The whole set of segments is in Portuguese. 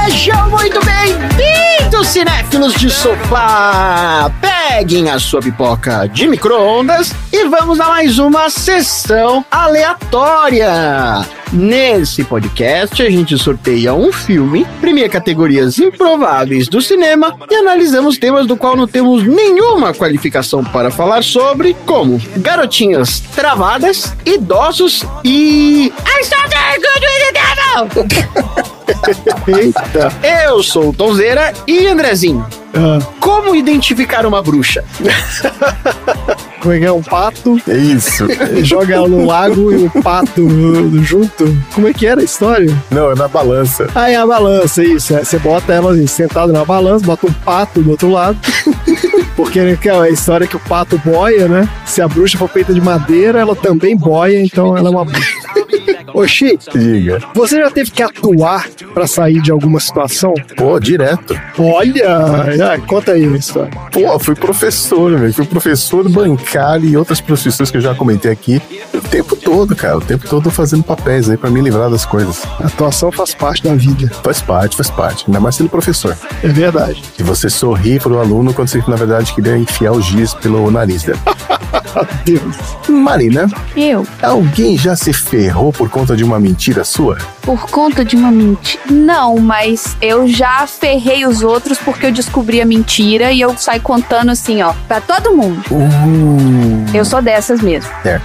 Sejam muito bem-vindos, cinéfilos de sofá! Peguem a sua pipoca de micro-ondas e vamos a mais uma sessão aleatória. Nesse podcast, a gente sorteia um filme, premia categorias improváveis do cinema e analisamos temas do qual não temos nenhuma qualificação para falar sobre, como garotinhas travadas, idosos e... Eita. Eu sou o Tonzeira e Andrezinho. Como identificar uma bruxa? Como é que é? Um pato? É isso. Joga ela no lago e o pato junto. Como é que era a história? Não, é na balança. Ah, é a balança, isso. Você bota ela assim, sentada na balança, bota um pato do outro lado. Porque é a história que o pato boia, né? Se a bruxa for feita de madeira, ela também boia, então ela é uma bruxa. Oxi, diga. Você já teve que atuar pra sair de alguma situação? Pô, direto. Olha, conta aí a história. Pô, fui professor, velho. Fui professor bancário e outras profissões que eu já comentei aqui. O tempo todo, cara. O tempo todo fazendo papéis aí pra me livrar das coisas. A atuação faz parte da vida. Faz parte. Ainda mais sendo professor. É verdade. E você sorri pro aluno quando você, na verdade, queria enfiar o giz pelo nariz dele. Deus. Marina. Eu. Alguém já se ferrou por conta de uma mentira sua? Por conta de uma mentira? Não, mas eu já ferrei os outros porque eu descobri a mentira e eu saio contando assim, ó, pra todo mundo. Eu sou dessas mesmo. É.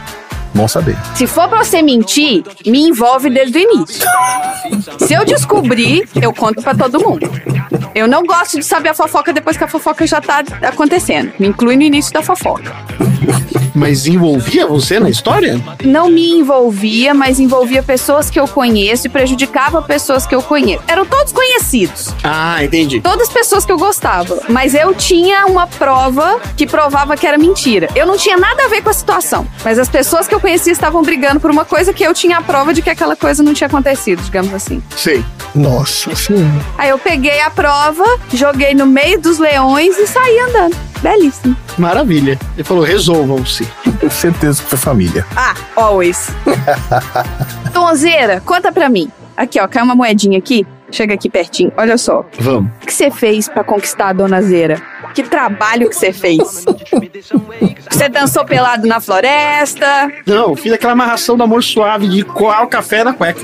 Bom saber. Se for pra você mentir, me envolve desde o início. Se eu descobrir, eu conto pra todo mundo. Eu não gosto de saber a fofoca depois que a fofoca já tá acontecendo. Me inclui no início da fofoca. Mas envolvia você na história? Não me envolvia, mas envolvia pessoas que eu conheço e prejudicava pessoas que eu conheço. Eram todos conhecidos. Ah, entendi. Todas pessoas que eu gostava. Mas eu tinha uma prova que provava que era mentira. Eu não tinha nada a ver com a situação. Mas as pessoas que eu conhecia estavam brigando por uma coisa que eu tinha a prova de que aquela coisa não tinha acontecido, digamos assim. Sei. Nossa senhora. Aí eu peguei a prova, joguei no meio dos leões e saí andando. Belíssimo. Maravilha. Ele falou, resolvam-se. Tenho certeza que foi família. Ah, always. Tonzeira, conta pra mim. Aqui, ó, caiu uma moedinha aqui. Chega aqui pertinho, olha só. Vamos. O que você fez pra conquistar a Dona Zera? Que trabalho que você fez? Você dançou pelado na floresta? Não, fiz aquela amarração do amor suave de coar o café na cueca.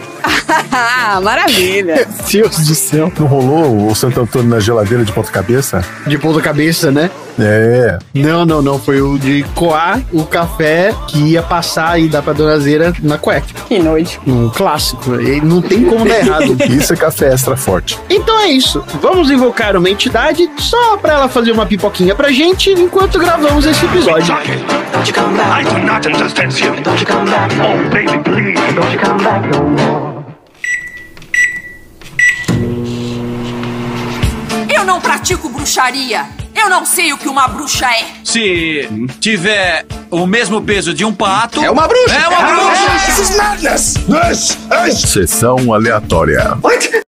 Maravilha. Deus do céu. Não rolou o Santo Antônio na geladeira de ponta cabeça? De ponta cabeça, né? É. Não. Foi o de coar o café que ia passar e dar pra Dona Zera na cueca. Que noite. Um clássico. E não tem como dar errado. Isso é café extra forte. Então é isso. Vamos invocar uma entidade só pra ela fazer uma pipoquinha pra gente enquanto gravamos esse episódio. I do not understand you. Oh, baby, please. Don't you come back no more. Eu não pratico bruxaria. Eu não sei o que uma bruxa é. Se tiver o mesmo peso de um pato... É uma bruxa! É uma bruxa! This is madness! This is... Sessão aleatória. What?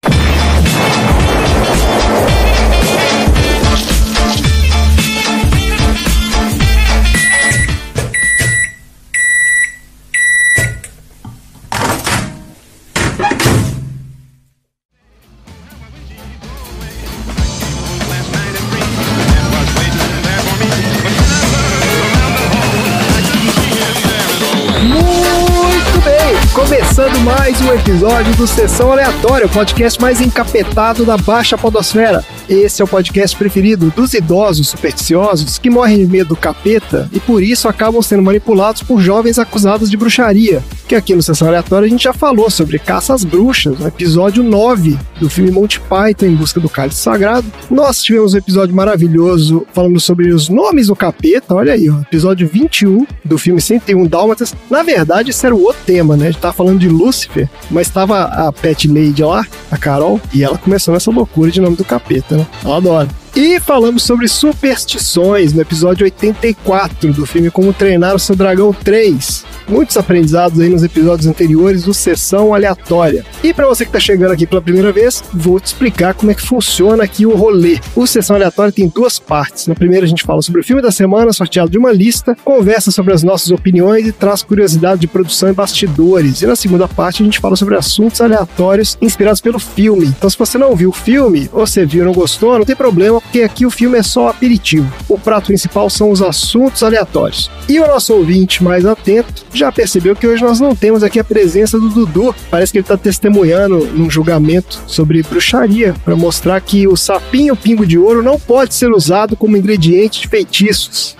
Começando mais um episódio do Sessão Aleatória, o podcast mais encapetado da Baixa Podosfera. Esse é o podcast preferido dos idosos supersticiosos que morrem de medo do capeta e por isso acabam sendo manipulados por jovens acusados de bruxaria. Que aqui no Sessão Aleatória a gente já falou sobre Caça às Bruxas, no episódio 9 do filme Monty Python em Busca do Cálice Sagrado. Nós tivemos um episódio maravilhoso falando sobre os nomes do capeta, olha aí, ó, episódio 21 do filme 101 Dálmatas. Na verdade, esse era o outro tema, né? A gente tava falando de Lúcifer, mas tava a Pet Lady lá, a Carol, e ela começou nessa loucura de nome do capeta, né? Ela adora. E falamos sobre superstições no episódio 84 do filme Como Treinar o Seu Dragão 3. muitos aprendizados aí nos episódios anteriores do Sessão Aleatória. E para você que tá chegando aqui pela primeira vez, vou te explicar como é que funciona aqui o rolê. O Sessão Aleatória tem duas partes. Na primeira a gente fala sobre o filme da semana, sorteado de uma lista, conversa sobre as nossas opiniões e traz curiosidade de produção e bastidores. E na segunda parte a gente fala sobre assuntos aleatórios inspirados pelo filme. Então se você não viu o filme, ou você viu e não gostou, não tem problema, porque aqui o filme é só aperitivo. O prato principal são os assuntos aleatórios. E o nosso ouvinte mais atento já percebeu que hoje nós não temos aqui a presença do Dudu. Parece que ele está testemunhando num julgamento sobre bruxaria, para mostrar que o sapinho pingo de ouro não pode ser usado como ingrediente de feitiços.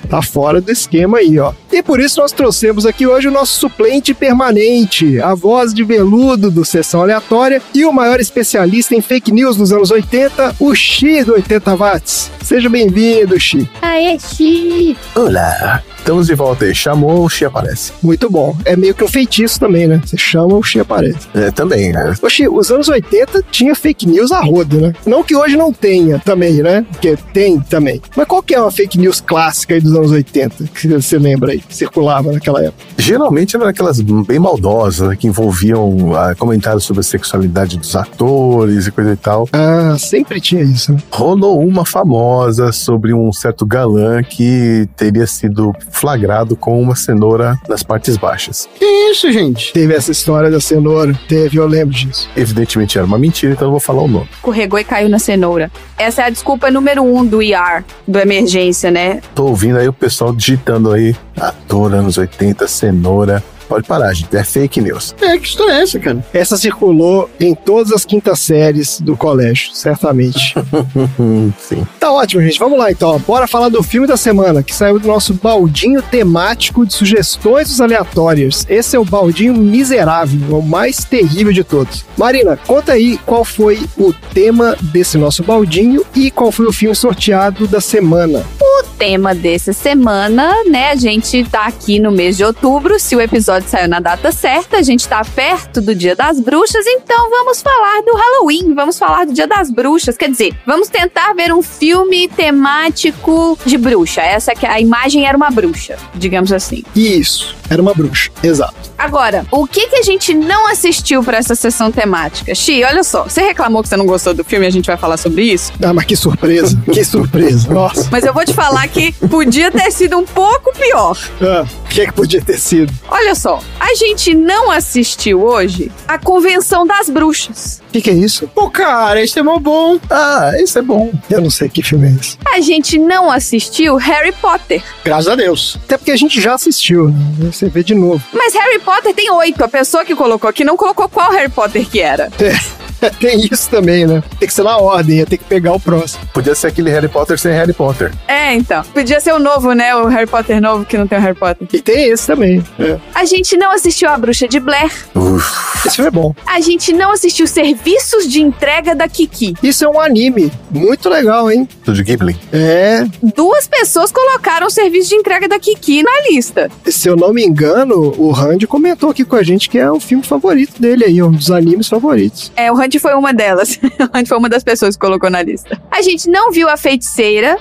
Tá fora do esquema aí, ó. E por isso nós trouxemos aqui hoje o nosso suplente permanente, a voz de veludo do Sessão Aleatória e o maior especialista em fake news dos anos 80, o Xi do 80 Watts. Seja bem-vindo, Xi. Aê, Xi! Olá! Estamos de volta aí. Chamou, o Xi aparece. Muito bom. É meio que um feitiço também, né? Você chama, o Xi aparece. É, também, né? Ô, Xi, os anos 80 tinha fake news a roda, né? Não que hoje não tenha também, né? Porque tem também. Mas qual que é uma fake news clássica aí dos anos 80 que você lembra aí? Circulava naquela época. Geralmente eram aquelas bem maldosas, né, que envolviam comentários sobre a sexualidade dos atores e coisa e tal. Ah, sempre tinha isso, né? Rolou uma famosa sobre um certo galã que teria sido flagrado com uma cenoura nas partes baixas. Que isso, gente? Teve essa história da cenoura. Teve, eu lembro disso. Evidentemente era uma mentira, então eu vou falar o nome. Escorregou e caiu na cenoura. Essa é a desculpa número 1 do ER, do emergência, né? Tô ouvindo aí o pessoal digitando aí, ator anos 80, cenoura. Pode parar, gente. É fake news. É, que história é essa, cara? Essa circulou em todas as quintas séries do colégio, certamente. Sim. Tá ótimo, gente. Vamos lá, então. Bora falar do filme da semana, que saiu do nosso baldinho temático de sugestões dos aleatórios. Esse é o baldinho miserável, o mais terrível de todos. Marina, conta aí qual foi o tema desse nosso baldinho e qual foi o filme sorteado da semana. O tema dessa semana, né? A gente tá aqui no mês de outubro. Se o episódio saiu na data certa, a gente tá perto do Dia das Bruxas, então vamos falar do Halloween, vamos falar do Dia das Bruxas. Quer dizer, vamos tentar ver um filme temático de bruxa. Essa que a imagem era uma bruxa, digamos assim. Isso, era uma bruxa, exato. Agora, o que a gente não assistiu pra essa sessão temática? Xi, olha só, você reclamou que você não gostou do filme e a gente vai falar sobre isso? Ah, mas que surpresa, que surpresa, nossa. Mas eu vou te falar que podia ter sido um pouco pior. Ah, o que podia ter sido? Olha só, a gente não assistiu hoje a Convenção das Bruxas. O que é isso? Pô, cara, esse é mó bom. Ah, esse é bom. Eu não sei que filme é esse. A gente não assistiu Harry Potter. Graças a Deus. Até porque a gente já assistiu, né? Você vê de novo. Mas Harry Potter tem 8. A pessoa que colocou aqui não colocou qual Harry Potter que era. Tem isso também, né? Tem que ser na ordem, ia ter que pegar o próximo. Podia ser aquele Harry Potter sem Harry Potter. É, então. Podia ser o novo, né? O Harry Potter novo que não tem o Harry Potter. E tem esse também. É. A gente não assistiu A Bruxa de Blair. Esse filme é bom. A gente não assistiu Serviços de Entrega da Kiki. Isso é um anime. Muito legal, hein? Estúdio Ghibli. É. 2 pessoas colocaram o Serviço de Entrega da Kiki na lista. Se eu não me engano, o Randy comentou aqui com a gente que é o filme favorito dele aí, um dos animes favoritos. É, o Randy foi uma delas. O Randy foi uma das pessoas que colocou na lista. A gente não viu A Feiticeira.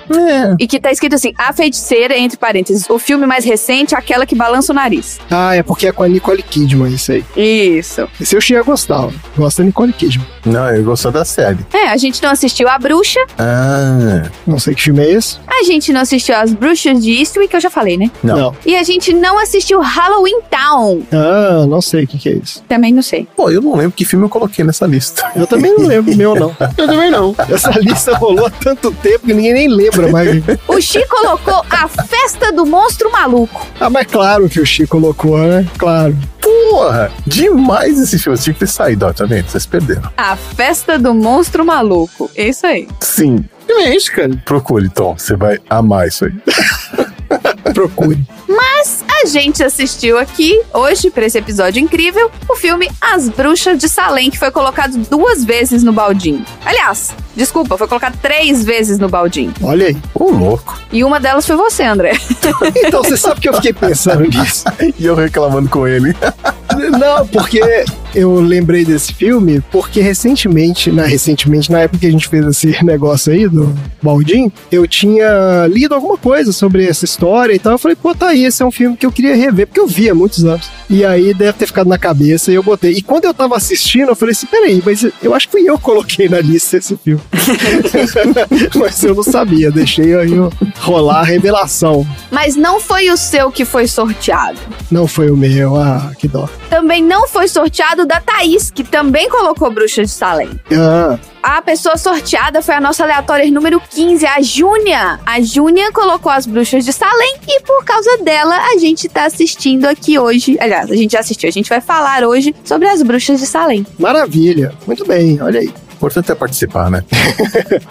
E que tá escrito assim, A Feiticeira, entre parênteses, o filme mais recente, aquela que balança o nariz. Ah, é porque é com a Nicole Kidman, isso aí. Isso. Esse eu cheguei a gostar. Gosto da Nicole Kidman. Não, eu gosto da série. É, a gente não assistiu A Bruxa. Ah. Não sei que filme é esse. A gente não assistiu As Bruxas de Eastwick, que eu já falei, né? Não. E a gente não assistiu Halloween Town. Ah, não sei o que é isso. Também não sei. Pô, eu não lembro que filme eu coloquei nessa lista. Eu também não lembro o meu, não. Eu também não. Essa lista rolou há tanto tempo que ninguém nem lembra mais. O Xi colocou A Festa do Monstro Maluco. Ah, mas claro que o Chico colocou, né? Claro. Porra, demais esse filme. Tinha que ter saído, ó, tá vendo? Vocês perderam. A Festa do Monstro Maluco. É isso aí. Sim. Que é isso, cara? Procure, Tom. Você vai amar isso aí. Procure. Mas a gente assistiu aqui, hoje, pra esse episódio incrível, o filme As Bruxas de Salem, que foi colocado 2 vezes no baldinho. Aliás, desculpa, foi colocado 3 vezes no baldinho. Olha aí. Ô, louco. E uma delas foi você, André. Então, você sabe que eu fiquei pensando nisso. E eu reclamando com ele. Não, porque eu lembrei desse filme porque recentemente, na época que a gente fez esse negócio aí do Baldinho, eu tinha lido alguma coisa sobre essa história e tal. Eu falei, pô, tá aí, esse é um filme que eu queria rever, porque eu vi há muitos anos. E aí deve ter ficado na cabeça e eu botei. E quando eu tava assistindo, eu falei assim, peraí, mas eu acho que fui eu que coloquei na lista esse filme. Mas eu não sabia, deixei aí rolar a revelação. Mas não foi o seu que foi sorteado. Não foi o meu, que dó. Também não foi sorteado da Thaís, que também colocou Bruxas de Salem. A pessoa sorteada foi a nossa aleatória número 15, a Júnia. A Júnia colocou as Bruxas de Salem e por causa dela a gente tá assistindo aqui hoje. Aliás, a gente já assistiu, a gente vai falar hoje sobre as Bruxas de Salem. Maravilha, muito bem, olha aí. O importante é participar, né?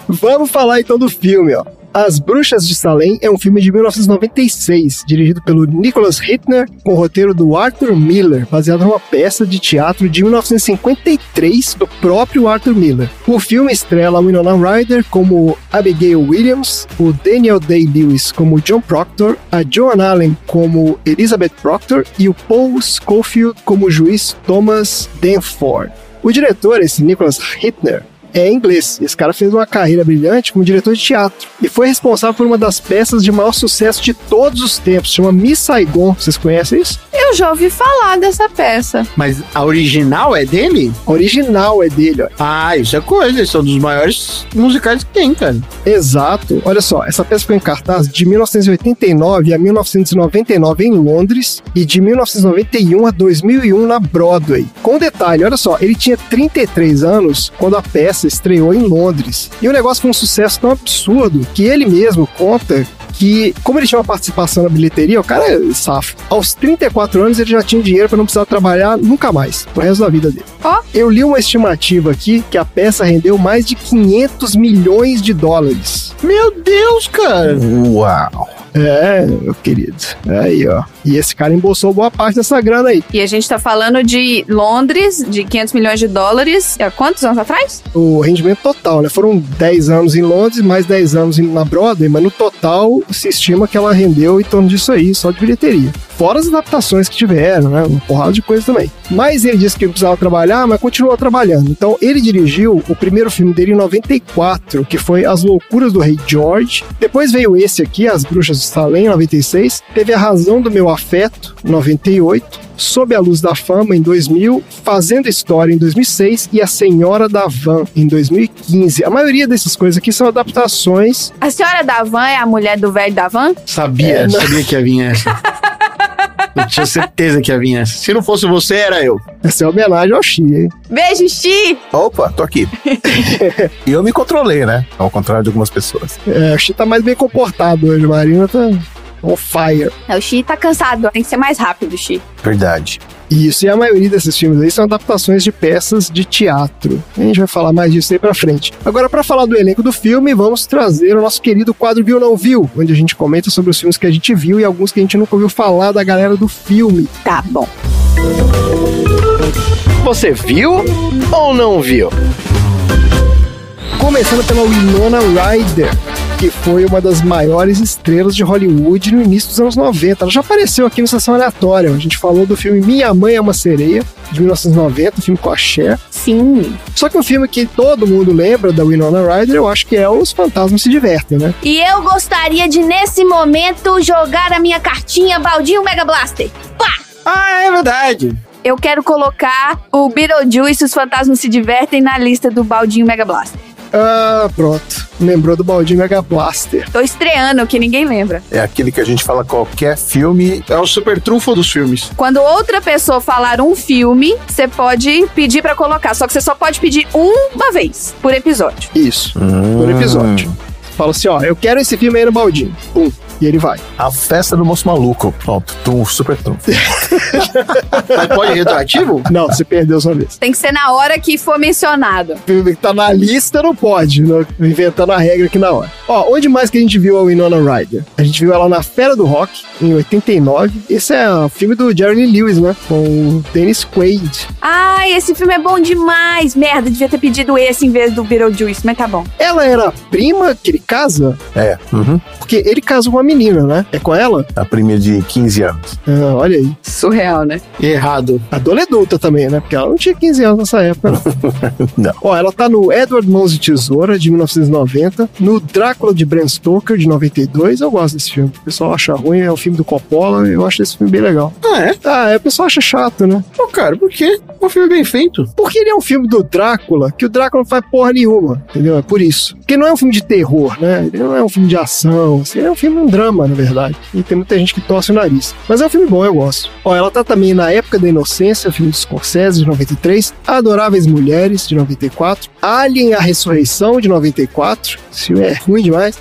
Vamos falar então do filme, ó. As Bruxas de Salem é um filme de 1996, dirigido pelo Nicholas Hitner, com o roteiro do Arthur Miller, baseado numa peça de teatro de 1953 do próprio Arthur Miller. O filme estrela a Winona Ryder como Abigail Williams, o Daniel Day-Lewis como John Proctor, a Joan Allen como Elizabeth Proctor e o Paul Scofield como o juiz Thomas Danforth. O diretor, esse Nicholas Hitner, é inglês. Esse cara fez uma carreira brilhante como diretor de teatro e foi responsável por uma das peças de maior sucesso de todos os tempos, chama Miss Saigon. Vocês conhecem isso? Eu já ouvi falar dessa peça. Mas a original é dele? A original é dele, ó. Ah, isso é coisa. Eles são dos maiores musicais que tem, cara. Exato. Olha só, essa peça ficou em cartaz de 1989 a 1999 em Londres e de 1991 a 2001 na Broadway. Com detalhe, olha só, ele tinha 33 anos quando a peça estreou em Londres. E o negócio foi um sucesso tão absurdo que ele mesmo conta que, como ele tinha uma participação na bilheteria, o cara é safo. Aos 34 anos ele já tinha dinheiro para não precisar trabalhar nunca mais, pro resto da vida dele. Eu li uma estimativa aqui que a peça rendeu mais de 500 milhões de dólares. Meu Deus, cara! Uau! É, meu querido. Aí, ó. E esse cara embolsou boa parte dessa grana aí. E a gente tá falando de Londres, de 500 milhões de dólares. Há quantos anos atrás? O rendimento total, né? Foram 10 anos em Londres, mais 10 anos na Broadway, mas no total se estima que ela rendeu em torno disso aí, só de bilheteria. Fora as adaptações que tiveram, né? Uma porrada de coisa também. Mas ele disse que ele precisava trabalhar, mas continuou trabalhando. Então ele dirigiu o primeiro filme dele em 94, que foi As Loucuras do Rei George. Depois veio esse aqui, As Bruxas de Salem, em 96. Teve A Razão do Meu Afeto, em 98. Sob a Luz da Fama, em 2000. Fazendo História, em 2006. E A Senhora da Van, em 2015. A maioria dessas coisas aqui são adaptações. A Senhora da Van é a mulher do velho da van? Sabia que ia vir essa. Eu tinha certeza que ia vir essa. Se não fosse você, era eu. Essa é homenagem ao Xi, hein? Beijo, Xi! Opa, tô aqui. E eu me controlei, né? Ao contrário de algumas pessoas. O Xi tá mais bem comportado hoje. A Marina tá on fire. O Xi tá cansado. Tem que ser mais rápido, Xi. Verdade. Isso, e a maioria desses filmes aí são adaptações de peças de teatro. A gente vai falar mais disso aí pra frente. Agora, pra falar do elenco do filme, vamos trazer o nosso querido quadro Viu ou Não Viu, onde a gente comenta sobre os filmes que a gente viu e alguns que a gente nunca ouviu falar da galera do filme. Tá bom. Você viu ou não viu? Começando pela Winona Ryder, que foi uma das maiores estrelas de Hollywood no início dos anos 90. Ela já apareceu aqui no Sessão Aleatória. A gente falou do filme Minha Mãe é uma Sereia, de 1990, um filme com a Cher. Sim. Só que um filme que todo mundo lembra da Winona Ryder, eu acho que é Os Fantasmas Se Divertem, né? E eu gostaria de, nesse momento, jogar a minha cartinha Baldinho Mega Blaster. Pá! Ah, é verdade. Eu quero colocar o Beetlejuice e Os Fantasmas Se Divertem na lista do Baldinho Mega Blaster. Ah, pronto. Lembrou do Baldinho Mega Blaster. Tô estreando, que ninguém lembra. É aquele que a gente fala qualquer filme. É o super trunfo dos filmes. Quando outra pessoa falar um filme, você pode pedir pra colocar. Só que você só pode pedir uma vez por episódio. Isso, por episódio. Fala assim, ó, eu quero esse filme aí no Baldinho. Pum. E ele vai. A Festa do Moço Maluco. Pronto, super trunfo. Mas pode retroativo? Não, você perdeu sua vez. Tem que ser na hora que for mencionado. O filme que tá na lista não pode, né? Inventando a regra aqui na hora. Ó, onde mais que a gente viu a Winona Ryder? A gente viu ela na Fera do Rock, em 89. Esse é o filme do Jerry Lee Lewis, né? Com o Dennis Quaid. Ai, esse filme é bom demais. Merda, devia ter pedido esse em vez do Beetlejuice, mas tá bom. Ela era a prima que ele casa? É. Porque ele casa com uma menina, né? É com ela? A primeira de 15 anos. Ah, olha aí. Surreal, né? Errado. A dona adulta também, né? Porque ela não tinha 15 anos nessa época, não. Não. Ó, ela tá no Edward Mãos de Tesoura, de 1990, no Drácula de Bram Stoker, de 92. Eu gosto desse filme. O pessoal acha ruim, é o filme do Coppola, eu acho esse filme bem legal. Ah, é? Ah, o pessoal acha chato, né? Pô, cara, por quê? É um filme bem feito. Porque ele é um filme do Drácula, que o Drácula não faz porra nenhuma, entendeu? É por isso. Porque não é um filme de terror, né? Ele não é um filme de ação, assim, é um filme, um drama, na verdade. E tem muita gente que torce o nariz. Mas é um filme bom, eu gosto. Ó, ela tá também na Época da Inocência, filme de Scorsese, de 93, Adoráveis Mulheres, de 94, Alien, a Ressurreição, de 94, esse filme é ruim demais,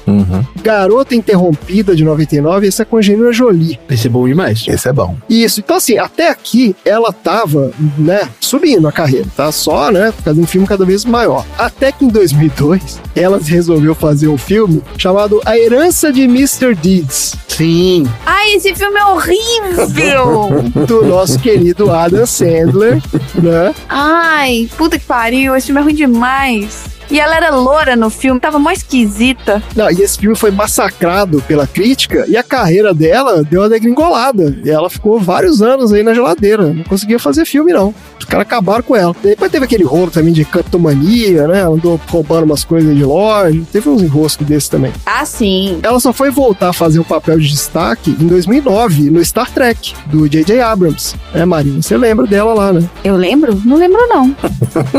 Garota Interrompida, de 99, esse é com a Angelina Jolie. Esse é bom demais. Esse é bom. Isso, então assim, até aqui ela tava, né, subindo a carreira, tá? Só, né, fazendo um filme cada vez maior. Até que em 2002, ela resolveu fazer um filme chamado A Herança de Mr. Deeds, Sim. Ai, esse filme é horrível! do nosso querido Adam Sandler, né? Ai, puta que pariu, esse filme é ruim demais. E ela era loura no filme, tava mó esquisita. Não, e esse filme foi massacrado pela crítica e a carreira dela deu uma degringolada. E ela ficou vários anos aí na geladeira, não conseguia fazer filme, não. Os caras acabaram com ela. Depois teve aquele rolo também de cantomania, né? Ela andou roubando umas coisas de loja. Teve uns enroscos desses também. Ah, sim. Ela só foi voltar a fazer um papel de destaque em 2009, no Star Trek, do J.J. Abrams. É, Marina, você lembra dela lá, né? Eu lembro? Não lembro, não.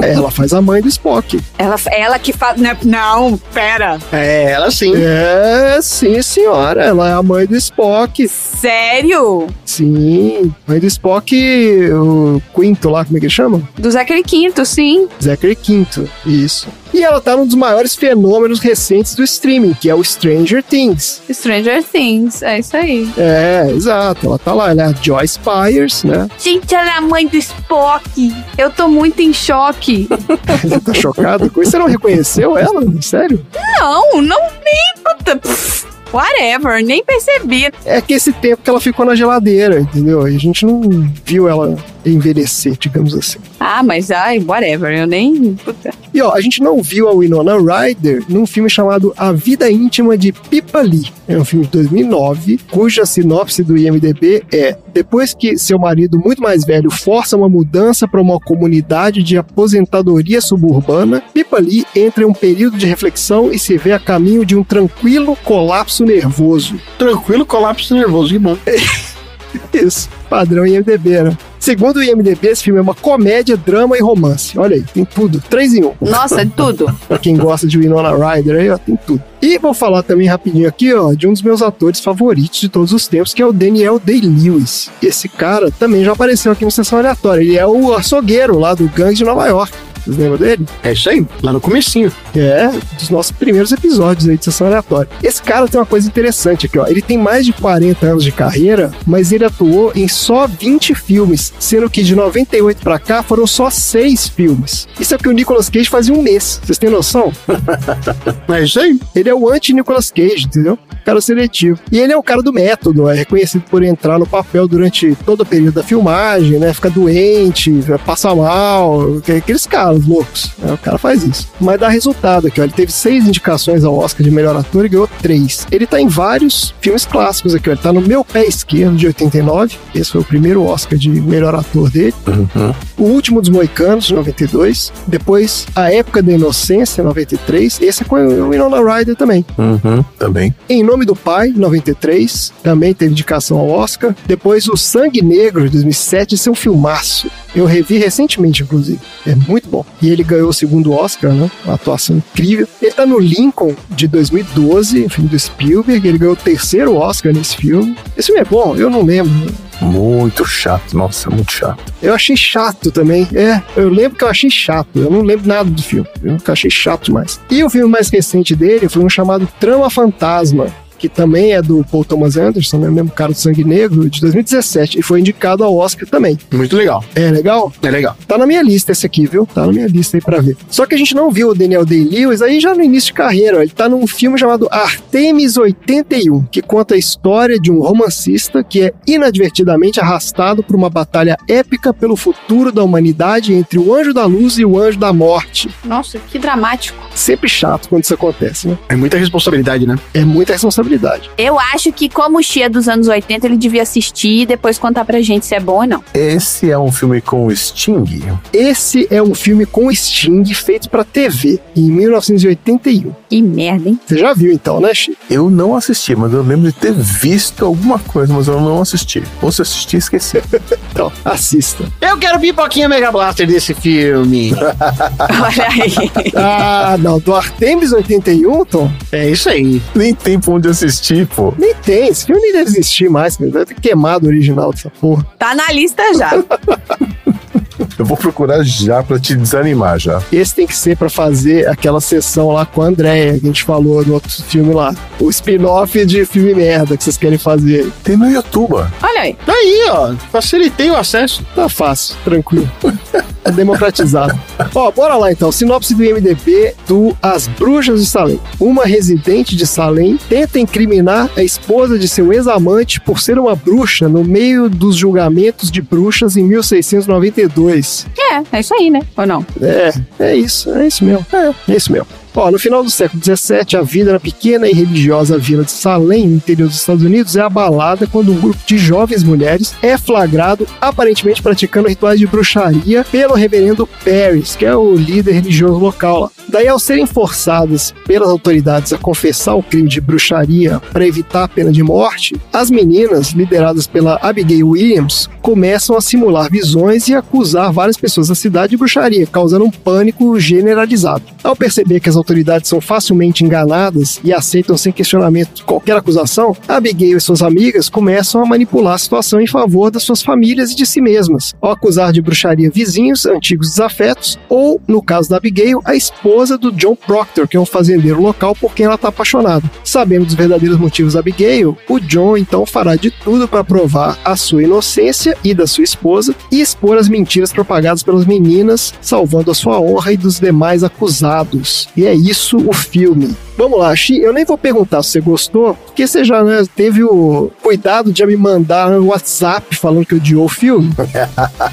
Ela faz a mãe do Spock. Ela que faz... Não, pera. É, ela sim. É, sim, senhora. Ela é a mãe do Spock. Sério? Sim, mãe do Spock, o quinto lá, como é que ele chama? Do Zachary Quinto, sim. Zachary Quinto, isso. E ela tá num dos maiores fenômenos recentes do streaming, que é o Stranger Things. Stranger Things, é isso aí. É, exato, ela tá lá, ela é a Joyce Byers, né? Gente, ela é a mãe do Spock. Eu tô muito em choque. Você tá chocado com isso? Você não reconheceu ela? Sério? Não, nem... Puta, whatever, nem percebi. É que esse tempo que ela ficou na geladeira, entendeu? E a gente não viu ela envelhecer, digamos assim. Ah, mas ai, whatever, eu nem... Puta. E ó, a gente não viu a Winona Ryder num filme chamado A Vida Íntima de Pippa Lee. É um filme de 2009, cuja sinopse do IMDb é: depois que seu marido muito mais velho força uma mudança para uma comunidade de aposentadoria suburbana, Pippa Lee entra em um período de reflexão e se vê a caminho de um tranquilo colapso nervoso. Tranquilo, colapso nervoso, que bom. Isso, padrão IMDb, né? Segundo o IMDb, esse filme é uma comédia, drama e romance. Olha aí, tem tudo, 3 em 1. Nossa, tudo. Pra quem gosta de Winona Ryder, aí ó, tem tudo. E vou falar também rapidinho aqui, ó, de um dos meus atores favoritos de todos os tempos, que é o Daniel Day-Lewis. Esse cara também já apareceu aqui no Sessão Aleatória. Ele é o açougueiro lá do Gangue de Nova York. Vocês lembram dele? É isso aí, lá no comecinho. É, dos nossos primeiros episódios aí de Sessão Aleatória. Esse cara tem uma coisa interessante aqui, ó. Ele tem mais de 40 anos de carreira, mas ele atuou em só 20 filmes, sendo que de 98 pra cá foram só 6 filmes. Isso é porque o Nicolas Cage fazia um mês. Vocês têm noção? É isso aí. Ele é o anti-Nicolas Cage, entendeu? Cara seletivo. E ele é o cara do método, é reconhecido por entrar no papel durante todo o período da filmagem, né? Fica doente, passa mal, aqueles caras loucos. Né? O cara faz isso. Mas dá resultado aqui, ó. Ele teve 6 indicações ao Oscar de melhor ator e ganhou 3. Ele tá em vários filmes clássicos aqui, ó. Ele tá no Meu Pé Esquerdo, de 89. Esse foi o primeiro Oscar de melhor ator dele. O Último dos Moicanos, de 92. Depois, A Época da Inocência, 93. Esse é com o Winona Ryder também. Também. Em Nome do Pai, 93, também teve indicação ao Oscar. Depois, O Sangue Negro, de 2007, esse é um filmaço. Eu revi recentemente, inclusive. É muito bom. E ele ganhou o segundo Oscar, né? Uma atuação incrível. Ele tá no Lincoln, de 2012, filme do Spielberg. Ele ganhou o terceiro Oscar nesse filme. Esse filme é bom, eu não lembro. Muito chato, nossa, muito chato. Eu achei chato também. Eu lembro que eu achei chato. Eu não lembro nada do filme. Eu achei chato demais. E o filme mais recente dele foi um chamado Trama Fantasma, que também é do Paul Thomas Anderson, né? O mesmo cara do Sangue Negro, de 2017, e foi indicado ao Oscar também. Muito legal. É legal? É legal. Tá na minha lista esse aqui, viu? Tá na minha lista aí pra ver. Só que a gente não viu o Daniel Day-Lewis aí já no início de carreira. Ele tá num filme chamado Artemis 81, que conta a história de um romancista que é inadvertidamente arrastado por uma batalha épica pelo futuro da humanidade entre o Anjo da Luz e o Anjo da Morte. Nossa, que dramático. Sempre chato quando isso acontece, né? É muita responsabilidade, né? É muita responsabilidade. responsabilidade. Eu acho que, como o Xi é dos anos 80, ele devia assistir e depois contar pra gente se é bom ou não. Esse é um filme com o Sting? Esse é um filme com Sting feito pra TV, em 1981. Que merda, hein? Você já viu então, né, Xi? Eu não assisti, mas eu lembro de ter visto alguma coisa, mas eu não assisti. Ou se assisti, esqueci. Então, assista. Eu quero pipoquinha Mega Blaster desse filme. Olha aí. Ah, não, do Artemis 81, Tom? É isso aí. Nem tem pra onde assistir, pô. Nem tem, esse filme nem deve existir mais, cara. Deve ter queimado o original dessa porra. Tá na lista já. Eu vou procurar já pra te desanimar já. Esse tem que ser pra fazer aquela sessão lá com a Andréia, que a gente falou no outro filme lá. O spin-off de filme merda que vocês querem fazer. Tem no YouTube. Olha aí. Aí, ó. Facilitei o acesso. Tá fácil, tranquilo. É democratizado. Ó, bora lá então. Sinopse do IMDb do As Bruxas de Salem. Uma residente de Salem tenta incriminar a esposa de seu ex-amante por ser uma bruxa no meio dos julgamentos de bruxas em 1692. É isso aí, né? Ou não? É isso mesmo. É isso mesmo. Ó, no final do século XVII, a vida na pequena e religiosa vila de Salem, no interior dos Estados Unidos, é abalada quando um grupo de jovens mulheres é flagrado aparentemente praticando rituais de bruxaria pelo reverendo Paris, que é o líder religioso local lá. Daí, ao serem forçadas pelas autoridades a confessar o crime de bruxaria para evitar a pena de morte, as meninas, lideradas pela Abigail Williams, começam a simular visões e acusar várias pessoas da cidade de bruxaria, causando um pânico generalizado. Ao perceber que as autoridades são facilmente enganadas e aceitam sem questionamento qualquer acusação, Abigail e suas amigas começam a manipular a situação em favor das suas famílias e de si mesmas, ao acusar de bruxaria vizinhos, antigos desafetos, ou, no caso da Abigail, a esposa do John Proctor, que é um fazendeiro local por quem ela está apaixonada. Sabendo dos verdadeiros motivos da Abigail, o John então fará de tudo para provar a sua inocência e da sua esposa e expor as mentiras propagadas pelas meninas, salvando a sua honra e dos demais acusados. E é isso o filme. Vamos lá, Xi, eu nem vou perguntar se você gostou, porque você já teve o cuidado de me mandar um WhatsApp falando que odiou o filme,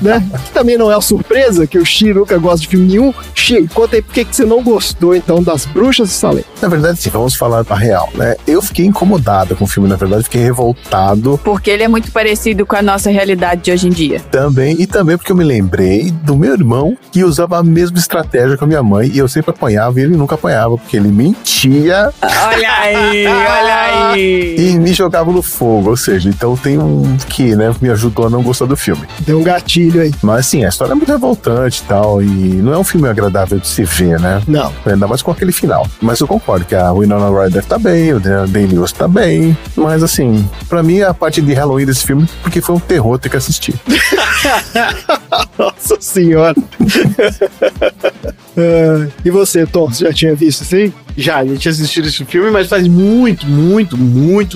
né? Que também não é uma surpresa, que o Xi nunca gosta de filme nenhum. Xi, conta aí por que você não gostou, então, das Bruxas de Salem. Na verdade, sim, vamos falar a real, né? Eu fiquei incomodado com o filme, na verdade, fiquei revoltado. Porque ele é muito parecido com a nossa realidade de hoje em dia. Também, e também porque eu me lembrei do meu irmão, que usava a mesma estratégia que a minha mãe, e eu sempre apanhava e ele nunca apanhava, porque ele mentia. Olha aí, olha aí. E me jogava no fogo, ou seja, então tem um que, né, me ajudou a não gostar do filme. Deu um gatilho aí. Mas sim, a história é muito revoltante e tal, e não é um filme agradável de se ver, né? Não. Ainda mais com aquele final. Mas eu concordo que a Winona Ryder tá bem, o Day-Lewis tá bem, mas assim, pra mim a parte de Halloween desse filme, porque foi um terror ter que assistir. Nossa senhora. E você, Tom, você já tinha visto isso aí? Já, a gente tinha assistido esse filme, mas faz muito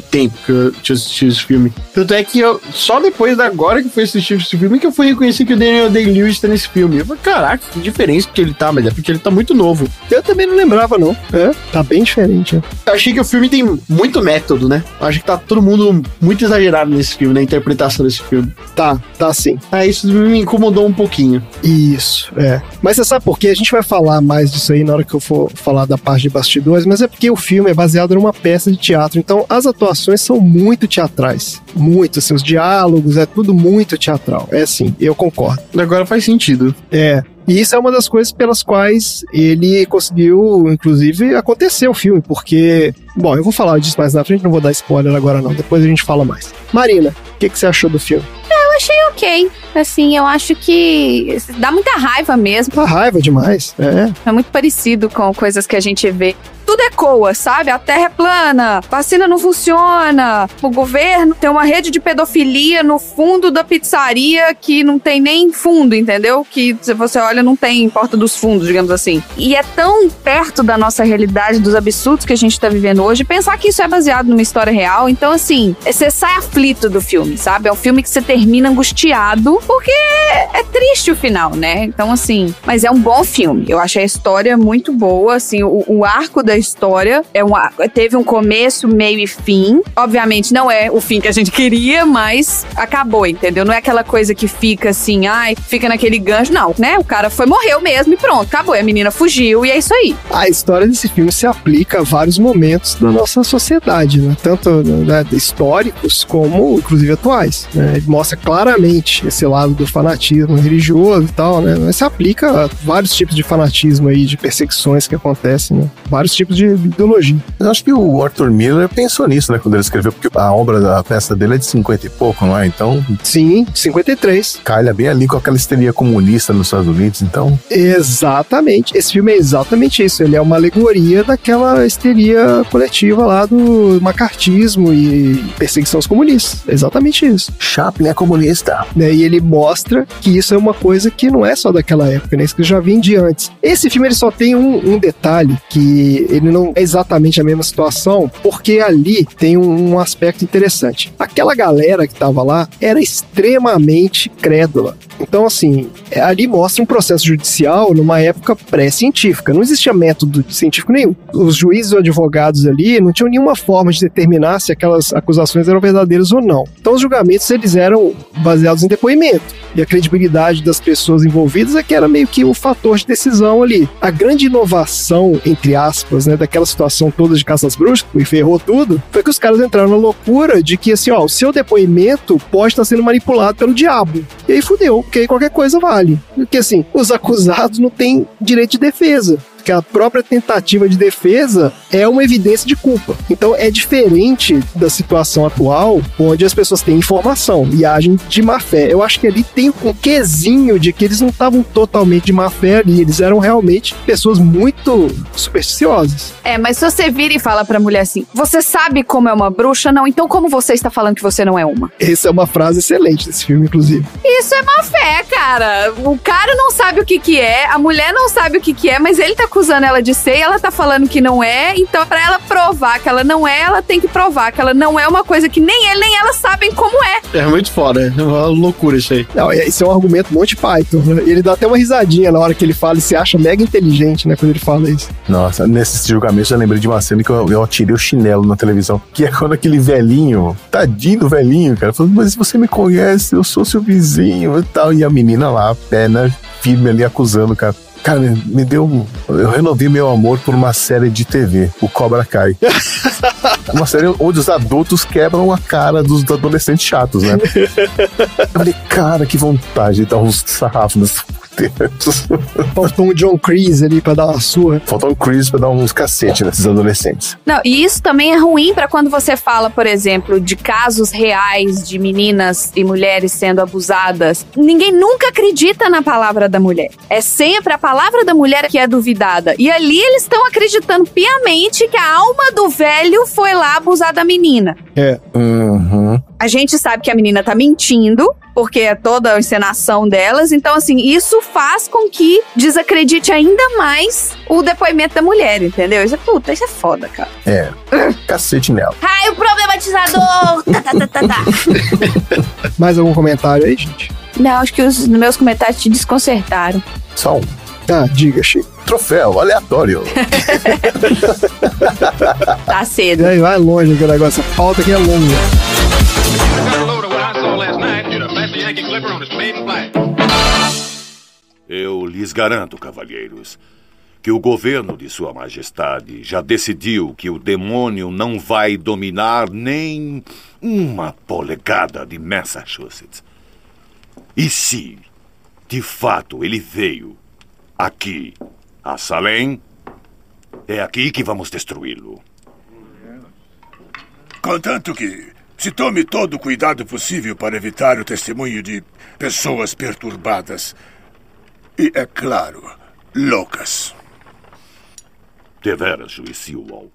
tempo que eu tinha assistido esse filme. Tanto é que eu, só depois da agora que eu fui assistir esse filme, que eu fui reconhecer que o Daniel Day-Lewis tá nesse filme. Eu falei, caraca, que diferença que ele tá, mas é porque ele tá muito novo. Eu também não lembrava, não. Tá bem diferente. Eu achei que o filme tem muito método, né? Eu acho que tá todo mundo muito exagerado nesse filme, na interpretação desse filme. Tá sim. Isso me incomodou um pouquinho. Isso, Mas você sabe por quê? A gente vai falar mais disso aí na hora que eu for falar da parte de bastidores, mas é porque o filme é baseado numa peça de teatro, então as atuações são muito teatrais. Muito, assim, os diálogos, é tudo muito teatral. É assim, eu concordo. Agora faz sentido. E isso é uma das coisas pelas quais ele conseguiu, inclusive, acontecer o filme, porque... Bom, eu vou falar disso mais na frente, não vou dar spoiler agora não, depois a gente fala mais. Marina, o que você achou do filme? Eu achei ok. Assim, eu acho que dá muita raiva mesmo. Dá raiva demais, É muito parecido com coisas que a gente vê. Tudo ecoa, sabe? A terra é plana, vacina não funciona, o governo tem uma rede de pedofilia no fundo da pizzaria que não tem nem fundo, entendeu? Que se você olha não tem porta dos fundos, digamos assim. E é tão perto da nossa realidade, dos absurdos que a gente tá vivendo hoje, pensar que isso é baseado numa história real. Então, assim, você sai aflito do filme, sabe? É um filme que você termina angustiado, porque é triste o final, né? Então, assim, mas é um bom filme. Eu achei a história muito boa, assim, o arco da história. Teve um começo, meio e fim. Obviamente não é o fim que a gente queria, mas acabou, entendeu? Não é aquela coisa que fica assim, fica naquele gancho. Não, né? O cara morreu mesmo e pronto, acabou. E a menina fugiu e é isso aí. A história desse filme se aplica a vários momentos da nossa sociedade, né? Tanto históricos como, inclusive, atuais. Né? Ele mostra claramente esse lado do fanatismo religioso e tal, né? Mas se aplica a vários tipos de fanatismo aí, de perseguições que acontecem, né? Vários tipos de ideologia. Eu acho que o Arthur Miller pensou nisso, né? Quando ele escreveu, porque a peça dele é de 50 e pouco, não é? Então... Sim, 53. Calha bem ali com aquela histeria comunista nos Estados Unidos, então... Exatamente. Esse filme é exatamente isso. Ele é uma alegoria daquela histeria coletiva lá do macartismo e perseguição aos comunistas. É exatamente isso. Chaplin é comunista. E ele mostra que isso é uma coisa que não é só daquela época, né? Isso que já vem de antes. Esse filme ele só tem um detalhe, que ele não é exatamente a mesma situação, porque ali tem um aspecto interessante. Aquela galera que tava lá era extremamente crédula. Então, assim, ali mostra um processo judicial numa época pré-científica. Não existia método científico nenhum. Os juízes ou advogados ali não tinham nenhuma forma de determinar se aquelas acusações eram verdadeiras ou não. Então, os julgamentos, eles eram baseados em depoimento. E a credibilidade das pessoas envolvidas é que era meio que o fator de decisão ali. A grande inovação, entre aspas, né, daquela situação toda de caça às bruxas, que ferrou tudo, foi que os caras entraram na loucura de que, assim, o seu depoimento pode estar sendo manipulado pelo diabo. E aí fudeu, porque aí qualquer coisa vale. Porque, assim, os acusados não têm direito de defesa. Que a própria tentativa de defesa é uma evidência de culpa. Então é diferente da situação atual, onde as pessoas têm informação e agem de má fé. Eu acho que ali tem um quesinho de que eles não estavam totalmente de má fé ali, eles eram realmente pessoas muito supersticiosas. Mas se você vira e fala pra mulher assim, você sabe como é uma bruxa? Não, então como você está falando que você não é uma? Essa é uma frase excelente desse filme, inclusive. Isso é má fé, cara. O cara não sabe o que é, a mulher não sabe o que é, mas ele tá acusando ela de ser e ela tá falando que não é, então pra ela provar que ela não é, ela tem que provar que ela não é uma coisa que nem ele nem ela sabem como é. É muito foda, é uma loucura isso aí. Não, isso é um argumento Monty Python, né? Ele dá até uma risadinha na hora que ele fala e se acha mega inteligente, né, quando ele fala isso. Nossa, nesse julgamento eu lembrei de uma cena que eu atirei o chinelo na televisão, que é quando aquele velhinho, tadinho do velhinho, cara, falou, mas você me conhece, eu sou seu vizinho e tal, e a menina lá, perna firme ali acusando, cara. Cara, me deu... Eu renovei meu amor por uma série de TV, o Cobra Kai. Uma série onde os adultos quebram a cara dos adolescentes chatos, né? Eu falei, cara, que vontade de dar uns sarrafos. Faltou um John Kreese ali pra dar uma surra. Faltou um Kreese pra dar uns cacete nesses adolescentes. Não, e isso também é ruim pra quando você fala, por exemplo, de casos reais de meninas e mulheres sendo abusadas. Ninguém nunca acredita na palavra da mulher. É sempre a palavra da mulher que é duvidada. E ali eles estão acreditando piamente que a alma do velho foi lá abusar da menina. Uhum. A gente sabe que a menina tá mentindo, porque é toda a encenação delas. Então, assim, isso faz com que desacredite ainda mais o depoimento da mulher, entendeu? Isso é foda, cara. Cacete nela. Ai, o problematizador! Mais algum comentário aí, gente? Não, acho que os meus comentários te desconcertaram. Só um. Diga, Chico. Troféu aleatório. Tá cedo. E aí, vai longe aquele negócio. A pauta aqui é longa. Eu lhes garanto, cavalheiros, que o governo de Sua Majestade já decidiu que o demônio não vai dominar nem uma polegada de Massachusetts. E se, de fato, ele veio aqui a Salem, é aqui que vamos destruí-lo. Contanto que se tome todo o cuidado possível para evitar o testemunho de pessoas perturbadas. E, é claro, loucas. Deveras, juiz Sewall.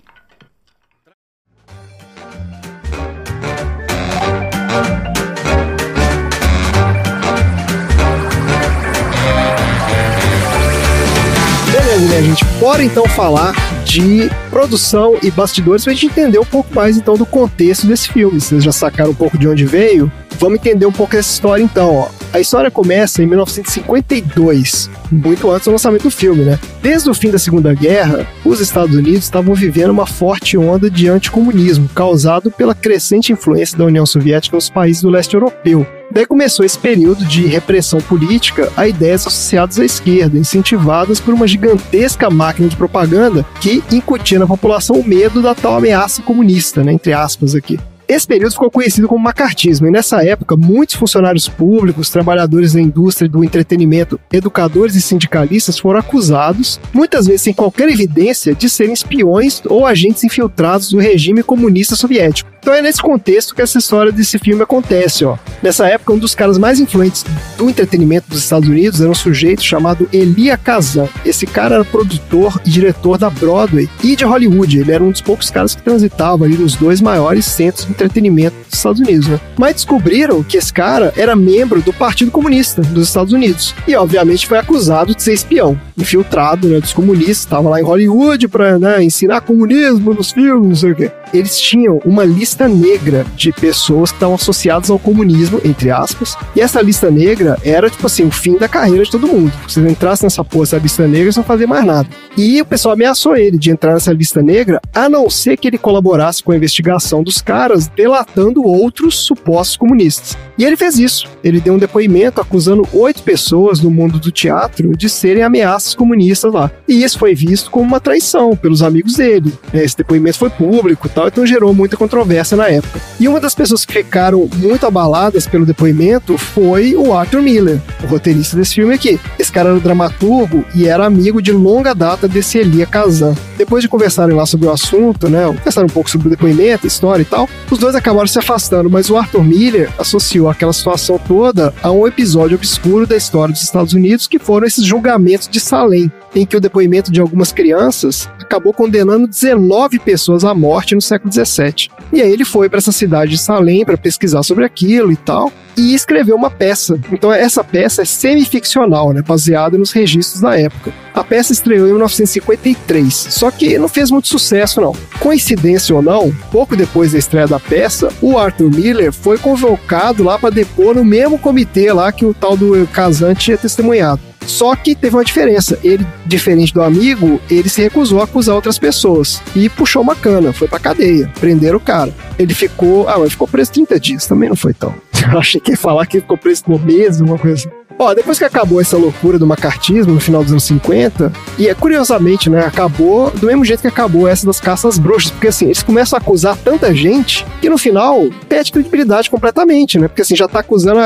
Beleza, né, gente? Bora então falar de produção e bastidores pra gente entender um pouco mais então do contexto desse filme. Vocês já sacaram um pouco de onde veio? Vamos entender um pouco essa história então, ó. A história começa em 1952, muito antes do lançamento do filme, né? Desde o fim da Segunda Guerra, os Estados Unidos estavam vivendo uma forte onda de anticomunismo, causado pela crescente influência da União Soviética nos países do leste europeu. Daí começou esse período de repressão política a ideias associadas à esquerda, incentivadas por uma gigantesca máquina de propaganda que incutia na população o medo da tal ameaça comunista, né, entre aspas aqui. Esse período ficou conhecido como macartismo, e nessa época, muitos funcionários públicos, trabalhadores da indústria do entretenimento, educadores e sindicalistas foram acusados, muitas vezes sem qualquer evidência, de serem espiões ou agentes infiltrados do regime comunista soviético. Então é nesse contexto que essa história desse filme acontece, ó. Nessa época, um dos caras mais influentes do entretenimento dos Estados Unidos era um sujeito chamado Elia Kazan. Esse cara era produtor e diretor da Broadway e de Hollywood. Ele era um dos poucos caras que transitava ali nos dois maiores centros de entretenimento dos Estados Unidos, né? Mas descobriram que esse cara era membro do Partido Comunista dos Estados Unidos e, obviamente, foi acusado de ser espião, infiltrado, né, dos comunistas. Estava lá em Hollywood para, né, ensinar comunismo nos filmes, não sei o quê. Eles tinham uma lista negra de pessoas que estavam associadas ao comunismo, entre aspas, e essa lista negra era, tipo assim, o fim da carreira de todo mundo. Se você entrasse nessa porra, essa lista negra, você não fazia mais nada. E o pessoal ameaçou ele de entrar nessa lista negra, a não ser que ele colaborasse com a investigação dos caras, delatando outros supostos comunistas. E ele fez isso. Ele deu um depoimento acusando 8 pessoas no mundo do teatro de serem ameaças comunistas lá. E isso foi visto como uma traição pelos amigos dele. Esse depoimento foi público e tal, então gerou muita controvérsia na época. E uma das pessoas que ficaram muito abaladas pelo depoimento foi o Arthur Miller, o roteirista desse filme aqui. Esse cara era o dramaturgo e era amigo de longa data desse Elia Kazan. Depois de conversarem lá sobre o assunto, né, conversaram um pouco sobre o depoimento, a história e tal, os dois acabaram se afastando, mas o Arthur Miller associou aquela situação toda a um episódio obscuro da história dos Estados Unidos, que foram esses julgamentos de Salem, em que o depoimento de algumas crianças acabou condenando 19 pessoas à morte no século XVII. E aí ele foi para essa cidade de Salem para pesquisar sobre aquilo e tal, e escreveu uma peça. Então essa peça é semi-ficcional, né, baseada nos registros da época. A peça estreou em 1953, só que não fez muito sucesso, não. Coincidência ou não, pouco depois da estreia da peça, o Arthur Miller foi convocado lá para depor no mesmo comitê lá que o tal do Kazan tinha testemunhado. Só que teve uma diferença. Ele, diferente do amigo, ele se recusou a acusar outras pessoas e puxou uma cana, foi pra cadeia, prenderam o cara. Ele ficou, mas ficou preso 30 dias, também não foi tão. Eu achei que ia falar que ele ficou preso por meses, uma coisa assim. Depois que acabou essa loucura do macartismo no final dos anos 50, e curiosamente, né, acabou do mesmo jeito que acabou essa das caças bruxas, porque assim, eles começam a acusar tanta gente que no final perde credibilidade completamente, né, porque assim, já tá acusando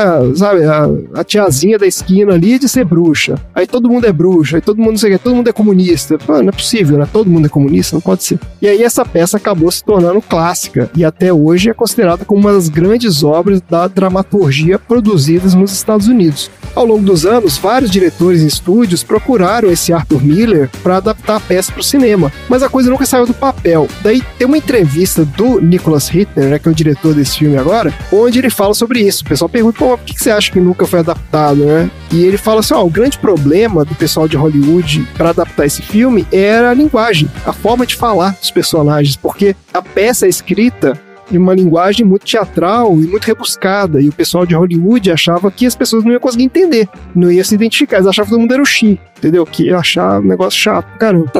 a tiazinha da esquina ali de ser bruxa, aí todo mundo é bruxa, aí todo mundo não sei o que, todo mundo é comunista. Pô, não é possível, né, todo mundo é comunista, não pode ser. E aí essa peça acabou se tornando clássica, e até hoje é considerada como uma das grandes obras da dramaturgia produzidas nos Estados Unidos. Ao longo dos anos, vários diretores e estúdios procuraram esse Arthur Miller para adaptar a peça para o cinema, mas a coisa nunca saiu do papel. Daí tem uma entrevista do Nicholas Hitner, né, que é o diretor desse filme agora, onde ele fala sobre isso. O pessoal pergunta, por que você acha que nunca foi adaptado, né? E ele fala assim, o grande problema do pessoal de Hollywood para adaptar esse filme era a linguagem, a forma de falar dos personagens, porque a peça é escrita de uma linguagem muito teatral e muito rebuscada, e o pessoal de Hollywood achava que as pessoas não iam conseguir entender, não iam se identificar, eles achavam que todo mundo era o Xi, entendeu? Que ia achar um negócio chato, caramba.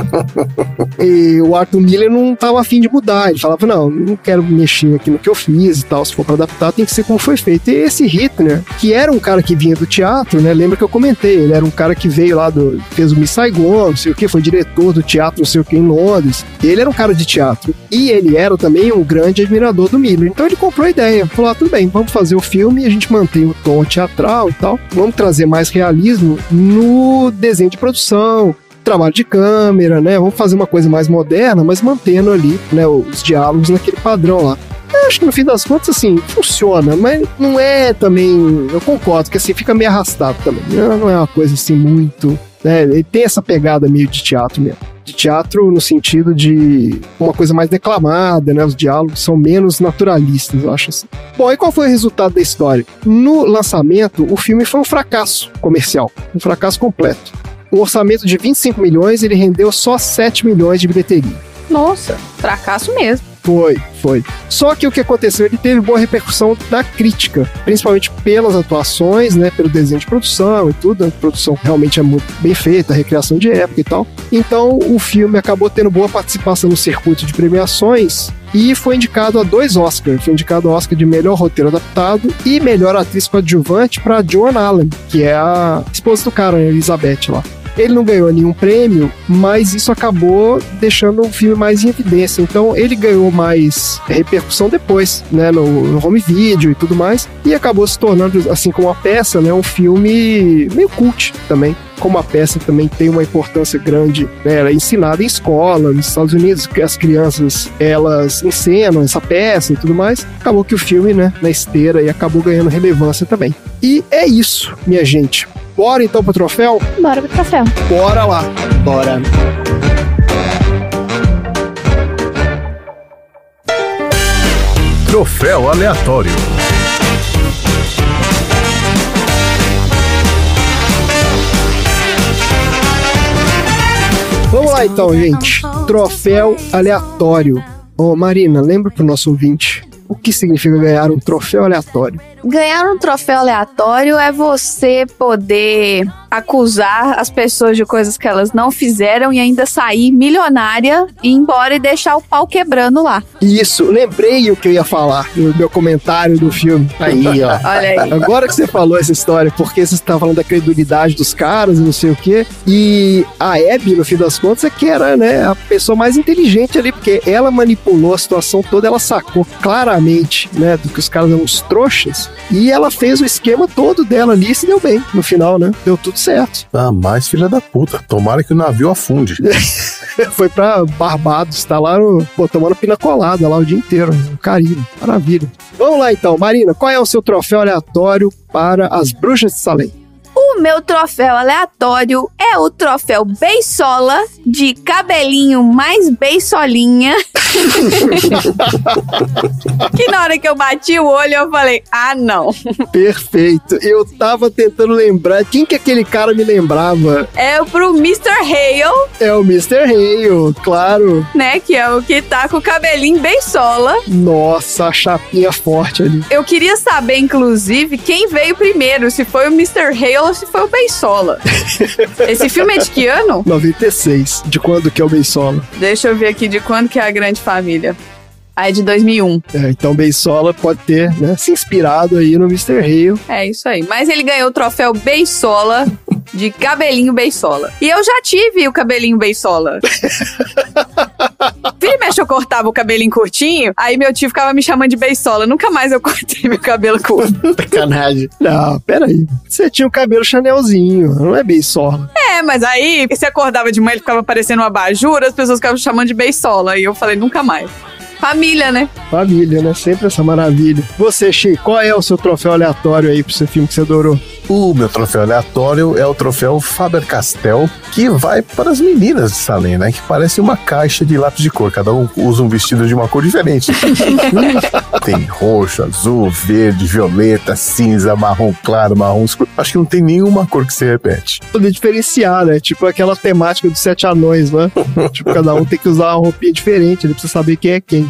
E o Arthur Miller não tava afim de mudar, ele falava, não quero mexer aqui no que eu fiz e tal, se for pra adaptar tem que ser como foi feito. E esse Hitler, que era um cara que vinha do teatro, né, lembra que eu comentei, ele era um cara que veio lá, fez o Miss Saigon, não sei o que, foi diretor do teatro, não sei o que, em Londres, ele era um cara de teatro, e ele era também um grande admirador do Miller, então ele comprou a ideia, falou, tudo bem, vamos fazer o filme e a gente mantém o tom teatral e tal, vamos trazer mais realismo no desenho de produção, trabalho de câmera, né? Vamos fazer uma coisa mais moderna, mas mantendo ali, né, os diálogos naquele padrão lá. Eu acho que no fim das contas, assim, funciona, mas não é também, eu concordo que assim, fica meio arrastado também, não é uma coisa assim muito, né? Ele tem essa pegada meio de teatro mesmo. De teatro no sentido de uma coisa mais declamada, né? Os diálogos são menos naturalistas, eu acho assim. Bom, e qual foi o resultado da história? No lançamento, o filme foi um fracasso comercial, um fracasso completo. Um orçamento de 25 milhões, ele rendeu só 7 milhões de bilheteria. Nossa, fracasso mesmo. Foi. Só que o que aconteceu, ele teve boa repercussão da crítica, principalmente pelas atuações, né, pelo desenho de produção e tudo. A produção realmente é muito bem feita, a recriação de época e tal. Então, o filme acabou tendo boa participação no circuito de premiações e foi indicado a 2 Oscars. Foi indicado ao Oscar de melhor roteiro adaptado e melhor atriz coadjuvante para Joan Allen, que é a esposa do cara, Elizabeth lá. Ele não ganhou nenhum prêmio, mas isso acabou deixando o filme mais em evidência. Então ele ganhou mais repercussão depois, né, no home video e tudo mais, e acabou se tornando, assim como a peça, né, um filme meio cult também. Como a peça também tem uma importância grande, né, ela é ensinada em escola nos Estados Unidos, que as crianças, elas encenam essa peça e tudo mais, acabou que o filme, né, na esteira, e acabou ganhando relevância também. E é isso, minha gente. Bora então pro troféu? Bora pro troféu. Bora lá. Bora. Troféu aleatório. Vamos lá então, gente. Troféu aleatório. Ô, Marina, lembra pro nosso ouvinte o que significa ganhar um troféu aleatório? Ganhar um troféu aleatório é você poder acusar as pessoas de coisas que elas não fizeram e ainda sair milionária, ir embora e deixar o pau quebrando lá. Isso, lembrei o que eu ia falar no meu comentário do filme. Aí, ó. Olha aí. Agora que você falou essa história, porque você estava falando da credulidade dos caras e não sei o quê, e a Abby, no fim das contas, é que era, né, a pessoa mais inteligente ali, porque ela manipulou a situação toda, ela sacou claramente, né, do que os caras eram uns trouxas, e ela fez o esquema todo dela ali e se deu bem no final, né? Deu tudo certo. Ah, mais filha da puta. Tomara que o navio afunde. Foi pra Barbados, tá lá tomando pina colada lá o dia inteiro, no Caribe. Maravilha. Vamos lá então, Marina, qual é o seu troféu aleatório para as Bruxas de Salem? O meu troféu aleatório é o troféu Beisola, de cabelinho mais beisolinha. Que na hora que eu bati o olho, eu falei, ah, não. Perfeito. Eu tava tentando lembrar, quem que aquele cara me lembrava? É pro Mr. Hale. É o Mr. Hale, claro. Né, que é o que tá com o cabelinho beisola. Nossa, a chapinha forte ali. Eu queria saber, inclusive, quem veio primeiro, se foi o Mr. Hale ou se foi o Beisola. Esse filme é de que ano? 96. De quando que é o Beisola? Deixa eu ver aqui de quando que é A Grande Família. Ah, é de 2001. Então Beisola pode ter, né, se inspirado aí no Mr. Hale. É isso aí. Mas ele ganhou o troféu Beisola de cabelinho Beisola. E eu já tive o cabelinho Beisola. Vira e mexe, eu cortava o cabelinho curtinho, aí meu tio ficava me chamando de Beisola. Nunca mais eu cortei meu cabelo curto. Sacanagem. Não, peraí. Você tinha o cabelo Chanelzinho, não é Beisola. É, mas aí você acordava de manhã, ele ficava parecendo uma abajur, as pessoas ficavam chamando de Beisola. E eu falei, nunca mais. Família, né? Família, né? Sempre essa maravilha. Você, Chico, qual é o seu troféu aleatório aí pro seu filme que você adorou? O meu troféu aleatório é o troféu Faber-Castell, que vai para as meninas de Salem, né? Que parece uma caixa de lápis de cor. Cada um usa um vestido de uma cor diferente. Tem roxo, azul, verde, violeta, cinza, marrom claro, marrom escuro. Acho que não tem nenhuma cor que se repete. Poder diferenciar, né? Tipo aquela temática dos 7 anões, né? Tipo, cada um tem que usar uma roupinha diferente, ele precisa saber quem é quem.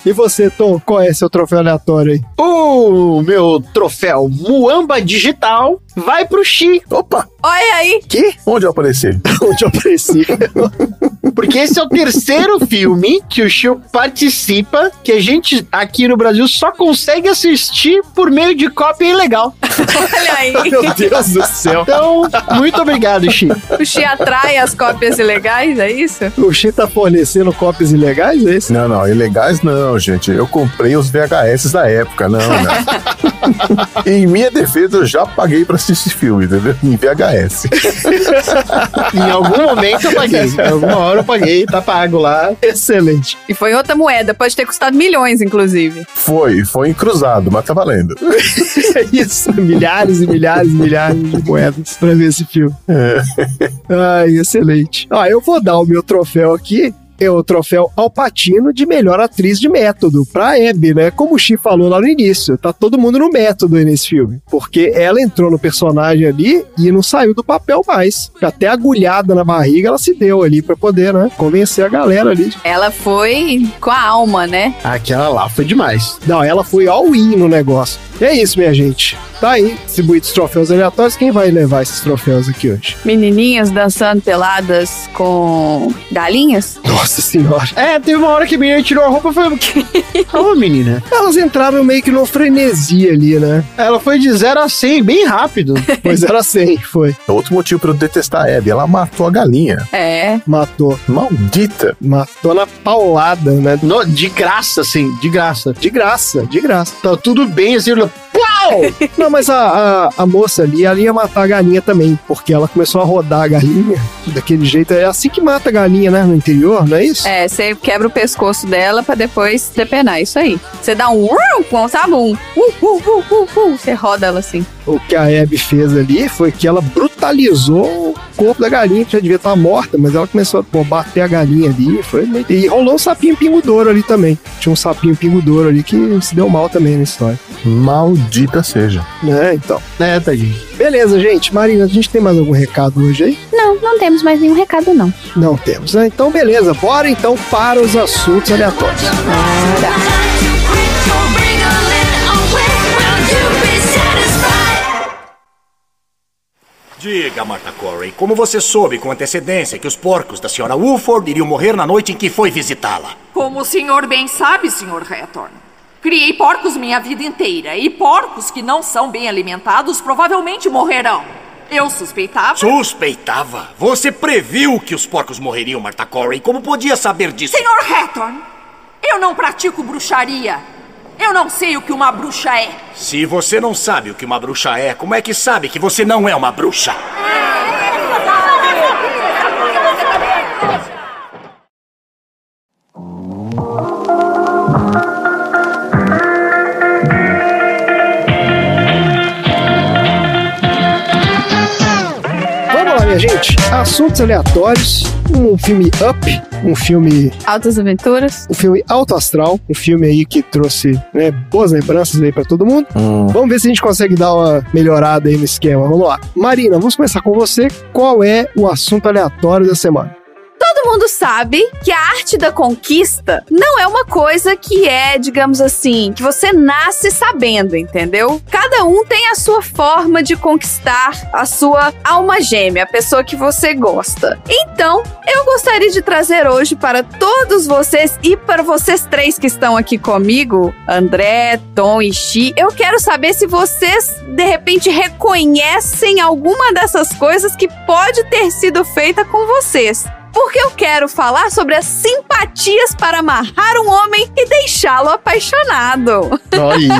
E você, Tom, qual é seu troféu aleatório aí? O meu troféu Muamba Digital vai pro Xi. Opa! Olha aí! Que? Onde eu apareci? Onde eu apareci? Porque esse é o terceiro filme que o Chico participa, que a gente aqui no Brasil só consegue assistir por meio de cópia ilegal. Olha aí! Meu Deus do céu. Então, muito obrigado, Chico. O Xi atrai as cópias ilegais, é isso? O Xi tá fornecendo cópias ilegais, é isso? Não, ilegais não, gente. Eu comprei os VHS da época, não. Em minha defesa, eu já paguei pra assistir esse filme, entendeu? Em VHS. Em algum momento eu paguei. Em alguma hora eu paguei, tá pago lá. Excelente. E foi outra moeda, pode ter custado milhões, inclusive. Foi em cruzado, mas tá valendo. Isso, milhares e milhares e milhares de moedas pra ver esse filme. Ai, excelente. Eu vou dar o meu troféu aqui, é o troféu Al Pacino de melhor atriz de método pra Abby, né? Como o Chi falou lá no início, tá todo mundo no método aí nesse filme. Porque ela entrou no personagem ali e não saiu do papel mais. Até agulhada na barriga ela se deu ali pra poder, né? Convencer a galera ali. Ela foi com a alma, né? Aquela lá foi demais. Não, ela foi all-in no negócio. E é isso, minha gente. Tá aí, distribuídos troféus aleatórios. Quem vai levar esses troféus aqui hoje? Menininhas dançando peladas com galinhas? Nossa senhora. Teve uma hora que a menina tirou a roupa e foi... Ô, menina. Elas entraram meio que no frenesi ali, né? Ela foi de 0 a 100 bem rápido. Foi 0 a 100, foi. Outro motivo pra eu detestar a Abby, ela matou a galinha. Matou. Maldita. Matou na paulada, né? De graça, assim, de graça. De graça. Tá tudo bem, assim, pau! Não, mas a moça ali, ela ia matar a galinha também, porque ela começou a rodar a galinha daquele jeito. É assim que mata a galinha, né? No interior, não é isso? Você quebra o pescoço dela pra depois depenar, isso aí. Você dá sabe, você roda ela assim. O que a Abby fez ali foi que ela brutalizou o corpo da galinha, que já devia estar morta, mas ela começou a bater a galinha ali. E rolou um sapinho pingo-douro ali também. Tinha um sapinho pingo-douro ali que se deu mal também na história. Maldita seja. Então. Tadinho. Beleza, gente. Marina, a gente tem mais algum recado hoje aí? Não temos mais nenhum recado, não. Não temos, né? Então, beleza. Bora então para os assuntos aleatórios. Diga, Martha Corey, como você soube com antecedência que os porcos da senhora Woolford iriam morrer na noite em que foi visitá-la? Como o senhor bem sabe, Sr. Hathorne, criei porcos minha vida inteira e porcos que não são bem alimentados provavelmente morrerão. Eu suspeitava... Suspeitava? Você previu que os porcos morreriam, Martha Corey. Como podia saber disso? Sr. Hathorne, eu não pratico bruxaria. Eu não sei o que uma bruxa é. Se você não sabe o que uma bruxa é, como é que sabe que você não é uma bruxa? Vamos lá, minha gente. Assuntos aleatórios. Um filme Up, um filme... Altas Aventuras. Um filme Alto Astral, um filme aí que trouxe, né, boas lembranças aí pra todo mundo. Vamos ver se a gente consegue dar uma melhorada aí no esquema. Vamos lá. Marina, vamos começar com você. Qual é o assunto aleatório da semana? Todo mundo sabe que a arte da conquista não é uma coisa que é, digamos assim, que você nasce sabendo, entendeu? Cada um tem a sua forma de conquistar a sua alma gêmea, a pessoa que você gosta. Então, eu gostaria de trazer hoje para todos vocês e para vocês três que estão aqui comigo, André, Tom e Chi, eu quero saber se vocês, de repente, reconhecem alguma dessas coisas que pode ter sido feita com vocês. Porque eu quero falar sobre as simpatias para amarrar um homem e deixá-lo apaixonado.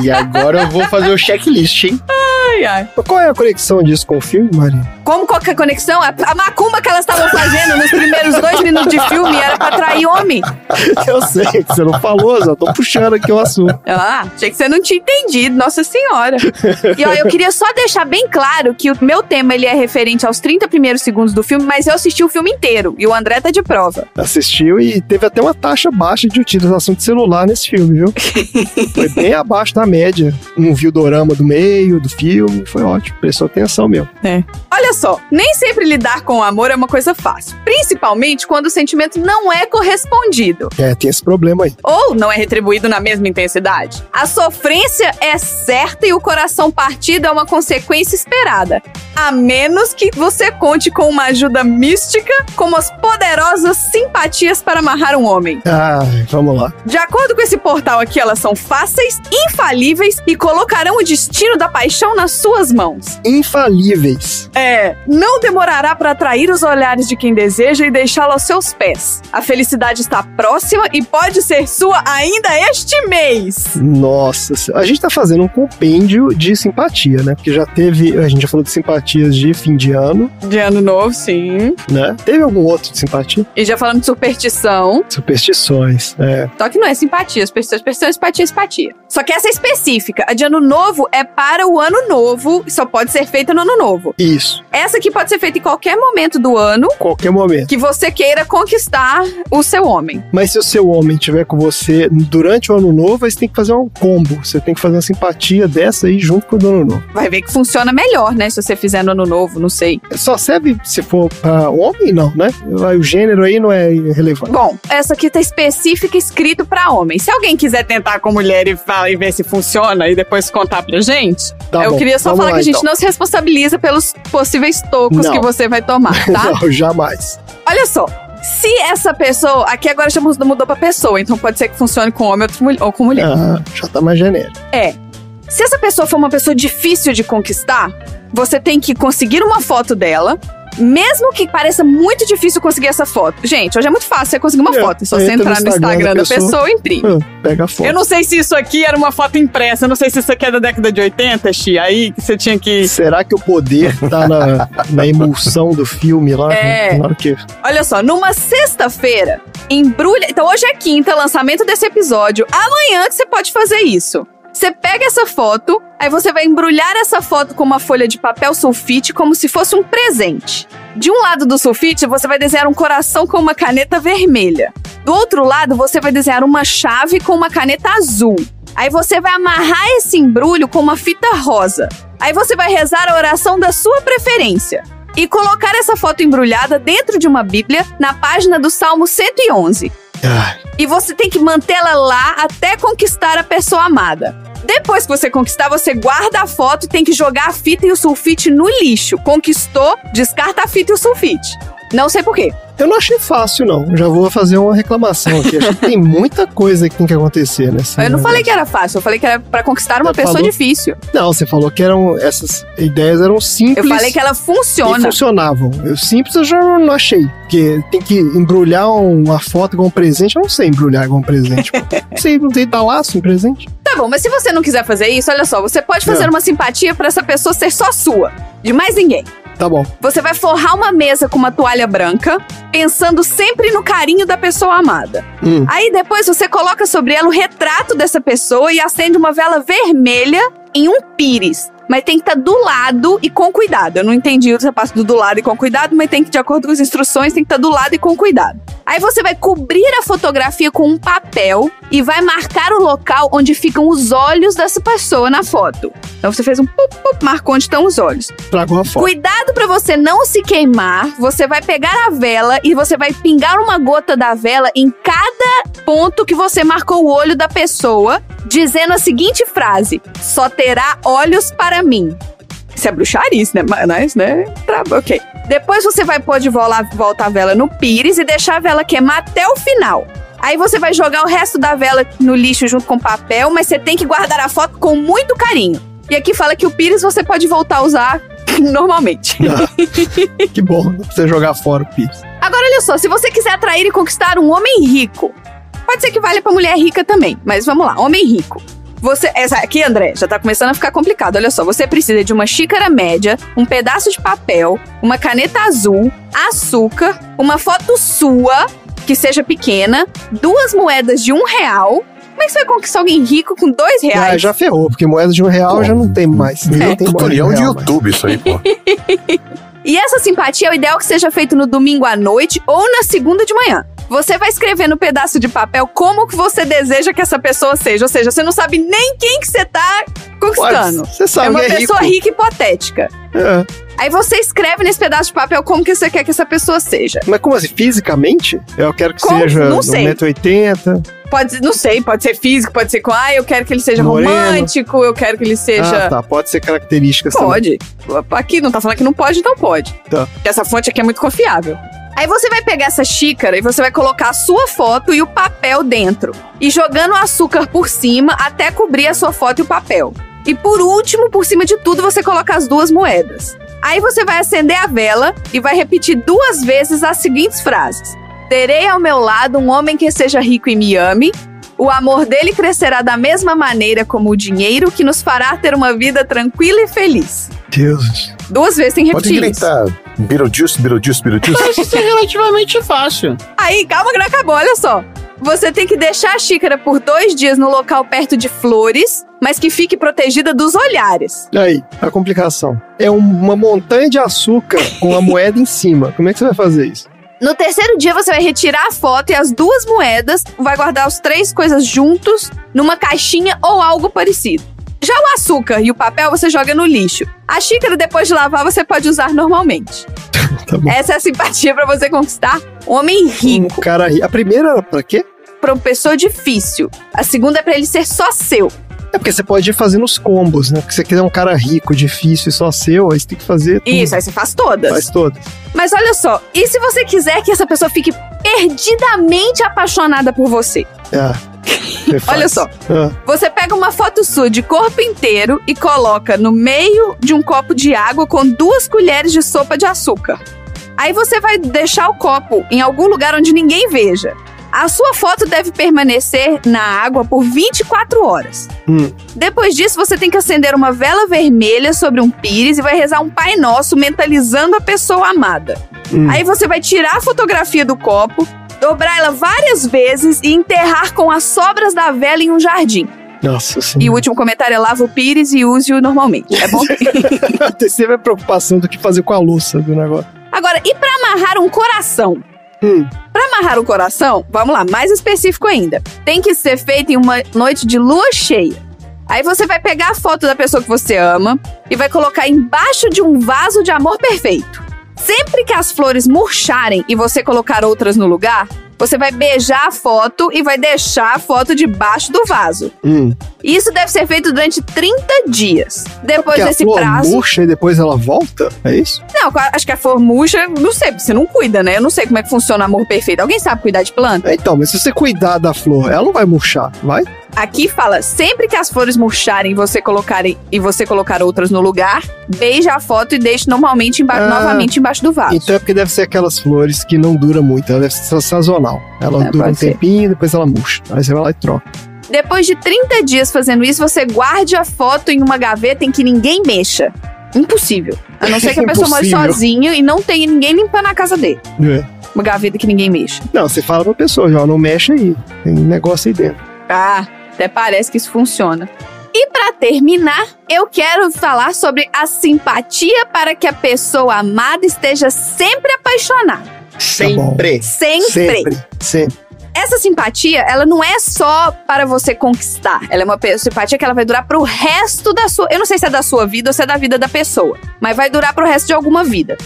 E agora eu vou fazer o checklist, hein? Ai. Qual é a conexão disso com o filme, Marina? Como qual que é a conexão? A macumba que elas estavam fazendo nos primeiros 2 minutos de filme era pra atrair homem. Eu sei, que você não falou, só tô puxando aqui o assunto. Achei que você não tinha entendido, nossa senhora. E ó, eu queria só deixar bem claro que o meu tema ele é referente aos 30 primeiros segundos do filme, mas eu assisti o filme inteiro e o André tá de prova. Assistiu e teve até uma taxa baixa de utilização de celular nesse filme, viu? Foi bem abaixo da média. Não viu o dorama do meio do filme, foi ótimo. Prestou atenção mesmo. Olha só, nem sempre lidar com o amor é uma coisa fácil. Principalmente quando o sentimento não é correspondido. Tem esse problema aí. Ou não é retribuído na mesma intensidade. A sofrência é certa e o coração partido é uma consequência esperada. A menos que você conte com uma ajuda mística, como as poderosas simpatias para amarrar um homem. Vamos lá. De acordo com esse portal aqui, elas são fáceis, infalíveis e colocarão o destino da paixão nas suas mãos. Infalíveis. Não demorará para atrair os olhares de quem deseja e deixá-lo aos seus pés. A felicidade está próxima e pode ser sua ainda este mês. Nossa, a gente tá fazendo um compêndio de simpatia, né? Porque já teve, a gente já falou de simpatia simpatias de fim de ano, De ano novo, sim. né? Teve algum outro de simpatia? E já falamos de superstição. Superstições, Só que não é simpatia. Superstição é simpatia. Só que essa é específica. A de ano novo é para o ano novo e só pode ser feita no ano novo. Isso. Essa aqui pode ser feita em qualquer momento do ano Qualquer momento. que você queira conquistar o seu homem. Mas se o seu homem estiver com você durante o ano novo, aí você tem que fazer um combo. Você tem que fazer uma simpatia dessa aí junto com o do ano novo. Vai ver que funciona melhor, né? Se você fizer no ano novo, não sei. Só serve se for pra homem, não, né? O gênero aí não é relevante. Bom, essa aqui tá específica, escrito pra homem. Se alguém quiser tentar com mulher e ver se funciona e depois contar pra gente, Tá eu bom, queria só vamos falar lá, que a gente então. não se responsabiliza pelos possíveis tocos Não. que você vai tomar, tá? Não, jamais. Olha só. Se essa pessoa... Aqui agora já mudou pra pessoa, então pode ser que funcione com homem ou com mulher. Ah, já tá mais genérico. Se essa pessoa for uma pessoa difícil de conquistar, você tem que conseguir uma foto dela, mesmo que pareça muito difícil conseguir essa foto. Gente, hoje é muito fácil você conseguir uma foto. É só você entra entrar no Instagram da pessoa e imprime. Pega a foto. Eu não sei se isso aqui era uma foto impressa, eu não sei se isso aqui é da década de 80, Xi, aí que você tinha que... Será que o poder tá na emulsão do filme lá? Na hora que... Olha só, numa sexta-feira, embrulha... Então hoje é quinta, lançamento desse episódio. Amanhã que você pode fazer isso. Você pega essa foto, aí você vai embrulhar essa foto com uma folha de papel sulfite como se fosse um presente. De um lado do sulfite, você vai desenhar um coração com uma caneta vermelha. Do outro lado, você vai desenhar uma chave com uma caneta azul. Aí você vai amarrar esse embrulho com uma fita rosa. Aí você vai rezar a oração da sua preferência. E colocar essa foto embrulhada dentro de uma bíblia na página do Salmo 111. E você tem que mantê-la lá até conquistar a pessoa amada. Depois que você conquistar, você guarda a foto e tem que jogar a fita e o sulfite no lixo. Conquistou, descarta a fita e o sulfite. Não sei por quê. Eu não achei fácil, não. Já vou fazer uma reclamação aqui. Acho que tem muita coisa que tem que acontecer nessa. Eu não falei que era fácil, eu falei que era pra conquistar uma pessoa difícil. Não, você falou que essas ideias eram simples. Eu falei que ela funciona. E funcionavam. Simples eu já não achei. Porque tem que embrulhar uma foto com um presente. Eu não sei embrulhar com um presente. Não sei dar laço em presente. Tá bom, mas se você não quiser fazer isso, olha só, você pode fazer uma simpatia pra essa pessoa ser só sua. De mais ninguém. Tá bom. Você vai forrar uma mesa com uma toalha branca, pensando sempre no carinho da pessoa amada. Aí depois você coloca sobre ela o retrato dessa pessoa e acende uma vela vermelha em um pires. Mas tem que estar do lado e com cuidado. Eu não entendi essa parte do lado e com cuidado, mas tem que, de acordo com as instruções, tem que estar do lado e com cuidado. Aí você vai cobrir a fotografia com um papel e vai marcar o local onde ficam os olhos dessa pessoa na foto. Então você fez um pup, marcou onde estão os olhos. Tragou a foto. Cuidado pra você não se queimar. Você vai pegar a vela e você vai pingar uma gota da vela em cada ponto que você marcou o olho da pessoa, dizendo a seguinte frase: só terá olhos para mim. Isso é bruxarice, né? Mas, né? Ok. Depois você vai pôr de volta a vela no pires e deixar a vela queimar até o final. Aí você vai jogar o resto da vela no lixo junto com papel, mas você tem que guardar a foto com muito carinho. E aqui fala que o pires você pode voltar a usar normalmente. Que bom, não precisa jogar fora o pires. Agora, olha só, se você quiser atrair e conquistar um homem rico, pode ser que valha pra mulher rica também, mas vamos lá, homem rico. Essa aqui, André, já tá começando a ficar complicado. Olha só, você precisa de uma xícara média, um pedaço de papel, uma caneta azul, açúcar, uma foto sua, que seja pequena, 2 moedas de R$1. Como é que você vai conquistar alguém rico com R$2? Ah, já ferrou, porque moeda de R$1 já não tem mais. Ninguém tem tutorial de YouTube isso aí, pô. E essa simpatia é o ideal que seja feito no domingo à noite ou na segunda de manhã. Você vai escrever no pedaço de papel como que você deseja que essa pessoa seja. Ou seja, você não sabe nem quem que você tá conquistando. Você sabe, é uma é pessoa rica e hipotética. É. Aí você escreve nesse pedaço de papel como que você quer que essa pessoa seja. Mas como assim? Fisicamente? Eu quero que seja 1,80 m. Não sei, pode ser físico, pode ser com... eu quero que ele seja moreno, romântico, eu quero que ele seja... tá, pode ser características Pode. Também. Aqui não tá falando que não pode, então pode. Tá. Essa fonte aqui é muito confiável. Aí você vai pegar essa xícara e você vai colocar a sua foto e o papel dentro. E jogando o açúcar por cima até cobrir a sua foto e o papel. E por último, por cima de tudo, você coloca as 2 moedas. Aí você vai acender a vela e vai repetir 2 vezes as seguintes frases. Terei ao meu lado um homem que seja rico e me ame. O amor dele crescerá da mesma maneira como o dinheiro, que nos fará ter uma vida tranquila e feliz. Deus. 2 vezes tem que Pode repetir isso. gritar Beetlejuice, Beetlejuice, Beetlejuice. Parece ser relativamente fácil. Aí, calma que não acabou, olha só. Você tem que deixar a xícara por 2 dias no local perto de flores, mas que fique protegida dos olhares. Aí, a complicação. É uma montanha de açúcar com a moeda em cima. Como é que você vai fazer isso? No 3º dia, você vai retirar a foto e as 2 moedas, vai guardar as 3 coisas juntos numa caixinha ou algo parecido. Já o açúcar e o papel você joga no lixo. A xícara, depois de lavar, você pode usar normalmente. Tá bom. Essa é a simpatia pra você conquistar um homem rico. Um cara rico. A primeira era pra quê? Pra uma pessoa difícil. A segunda é pra ele ser só seu. É porque você pode ir fazendo os combos, né? Porque você quiser um cara rico, difícil e só seu, aí você tem que fazer tudo. Isso, aí você faz todas. Faz todas. Mas olha só, e se você quiser que essa pessoa fique perdidamente apaixonada por você? Olha só, você pega uma foto sua de corpo inteiro e coloca no meio de um copo de água com 2 colheres de sopa de açúcar. Aí você vai deixar o copo em algum lugar onde ninguém veja. A sua foto deve permanecer na água por 24 horas. Depois disso, você tem que acender uma vela vermelha sobre um pires e vai rezar um Pai Nosso mentalizando a pessoa amada. Aí você vai tirar a fotografia do copo, dobrar ela várias vezes e enterrar com as sobras da vela em um jardim. Nossa Senhora. E o último comentário é: lava o pires e use-o normalmente. É bom? Tem sempre a preocupação do que fazer com a louça do negócio. Agora, e pra amarrar um coração? Pra amarrar o coração, vamos lá, mais específico ainda. Tem que ser feito em uma noite de lua cheia. Aí você vai pegar a foto da pessoa que você ama e vai colocar embaixo de um vaso de amor perfeito. Sempre que as flores murcharem e você colocar outras no lugar, você vai beijar a foto e vai deixar a foto debaixo do vaso. Isso deve ser feito durante 30 dias. Depois porque desse a flor prazo... murcha e depois ela volta? É isso? Não, acho que a flor murcha, não sei, você não cuida, né? Eu não sei como é que funciona o amor perfeito. Alguém sabe cuidar de planta? Então, mas se você cuidar da flor, ela não vai murchar, vai? Aqui fala, sempre que as flores murcharem e você colocar outras no lugar, beija a foto e deixe novamente embaixo do vaso. Então é porque deve ser aquelas flores que não duram muito, ela deve ser sazonal. Ela dura um tempinho, depois ela murcha. Aí você vai lá e troca. Depois de 30 dias fazendo isso, você guarde a foto em uma gaveta em que ninguém mexa. Impossível. A não ser que a pessoa more sozinha e não tenha ninguém limpando a casa dele. Uma gaveta que ninguém mexa. Não, você fala pra pessoa, já não mexe aí. Tem um negócio aí dentro. Até parece que isso funciona. E pra terminar, eu quero falar sobre a simpatia para que a pessoa amada esteja sempre apaixonada. Sempre. Sempre. Essa simpatia, ela não é só para você conquistar. Ela é uma simpatia que ela vai durar pro resto da sua... Eu não sei se é da sua vida ou se é da vida da pessoa. Mas vai durar pro resto de alguma vida.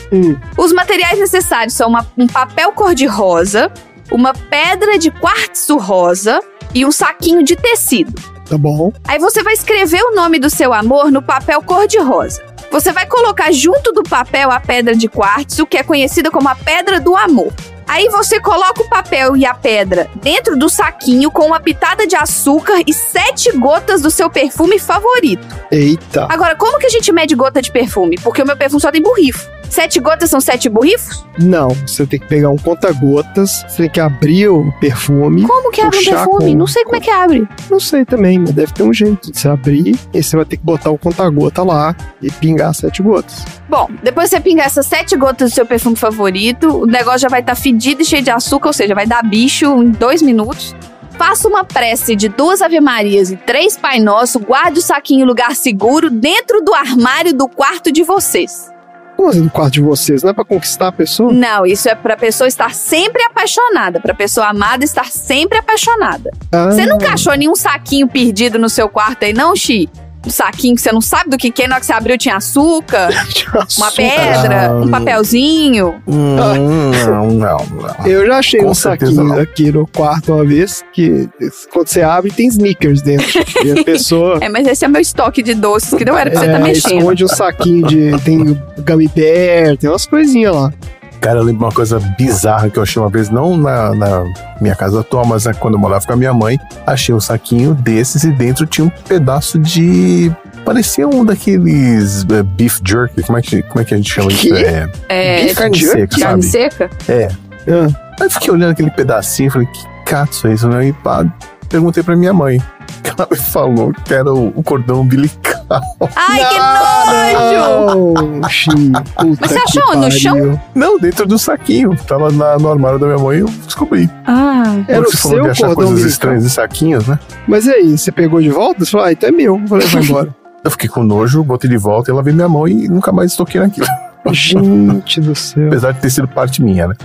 Os materiais necessários são um papel cor-de-rosa, uma pedra de quartzo rosa e um saquinho de tecido. Tá bom. Aí você vai escrever o nome do seu amor no papel cor-de-rosa. Você vai colocar junto do papel a pedra de quartzo, que é conhecida como a pedra do amor. Aí você coloca o papel e a pedra dentro do saquinho com uma pitada de açúcar e 7 gotas do seu perfume favorito. Eita. Agora, como que a gente mede gota de perfume? Porque o meu perfume só tem borrifo. 7 gotas são 7 borrifos? Não, você tem que pegar um conta-gotas, você tem que abrir o perfume. Como que abre um perfume? Não sei como é que abre. Não sei também, mas deve ter um jeito de você abrir. E você vai ter que botar o conta-gota lá e pingar 7 gotas. Bom, depois você pingar essas 7 gotas do seu perfume favorito, o negócio já vai estar fedido e cheio de açúcar, ou seja, vai dar bicho em 2 minutos. Faça uma prece de 2 Ave-Marias e 3 Pai Nosso, guarde o saquinho em lugar seguro dentro do armário do quarto de vocês. Como assim do quarto de vocês? Não é pra conquistar a pessoa? Não, isso é pra pessoa estar sempre apaixonada, pra pessoa amada estar sempre apaixonada. Você nunca achou nenhum saquinho perdido no seu quarto aí, não, Xi? Um saquinho que você não sabe do que é, na hora que você abriu tinha açúcar, uma pedra, um papelzinho. Não. Eu já achei um saquinho aqui no quarto uma vez, que quando você abre tem sneakers dentro. E a pessoa... mas esse é meu estoque de doces que não era pra você estar mexendo. Esconde um saquinho de... Tem gummy bear, tem umas coisinhas lá. Cara, eu lembro uma coisa bizarra que eu achei uma vez, não na minha casa atual, mas quando eu morava com a minha mãe, achei um saquinho desses e dentro tinha um pedaço de... Parecia um daqueles beef jerky, como é que a gente chama isso? Carne seca, carne seca? Aí fiquei olhando aquele pedacinho e falei, que cato isso aí, né? E pá, Perguntei pra minha mãe. Ela me falou que era o cordão umbilical. Ai, que nojo! Mas você achou no chão? Não, dentro do saquinho. Tava no armário da minha mãe e eu descobri. Era o Você falou seu de achar cordão coisas umbilical? estranhas em saquinhos, né? Mas e aí, você pegou de volta? Você falou, então é meu, vou levar embora. Eu fiquei com nojo, botei de volta e lavei minha mão e nunca mais toquei naquilo. Gente do céu. Apesar de ter sido parte minha, né?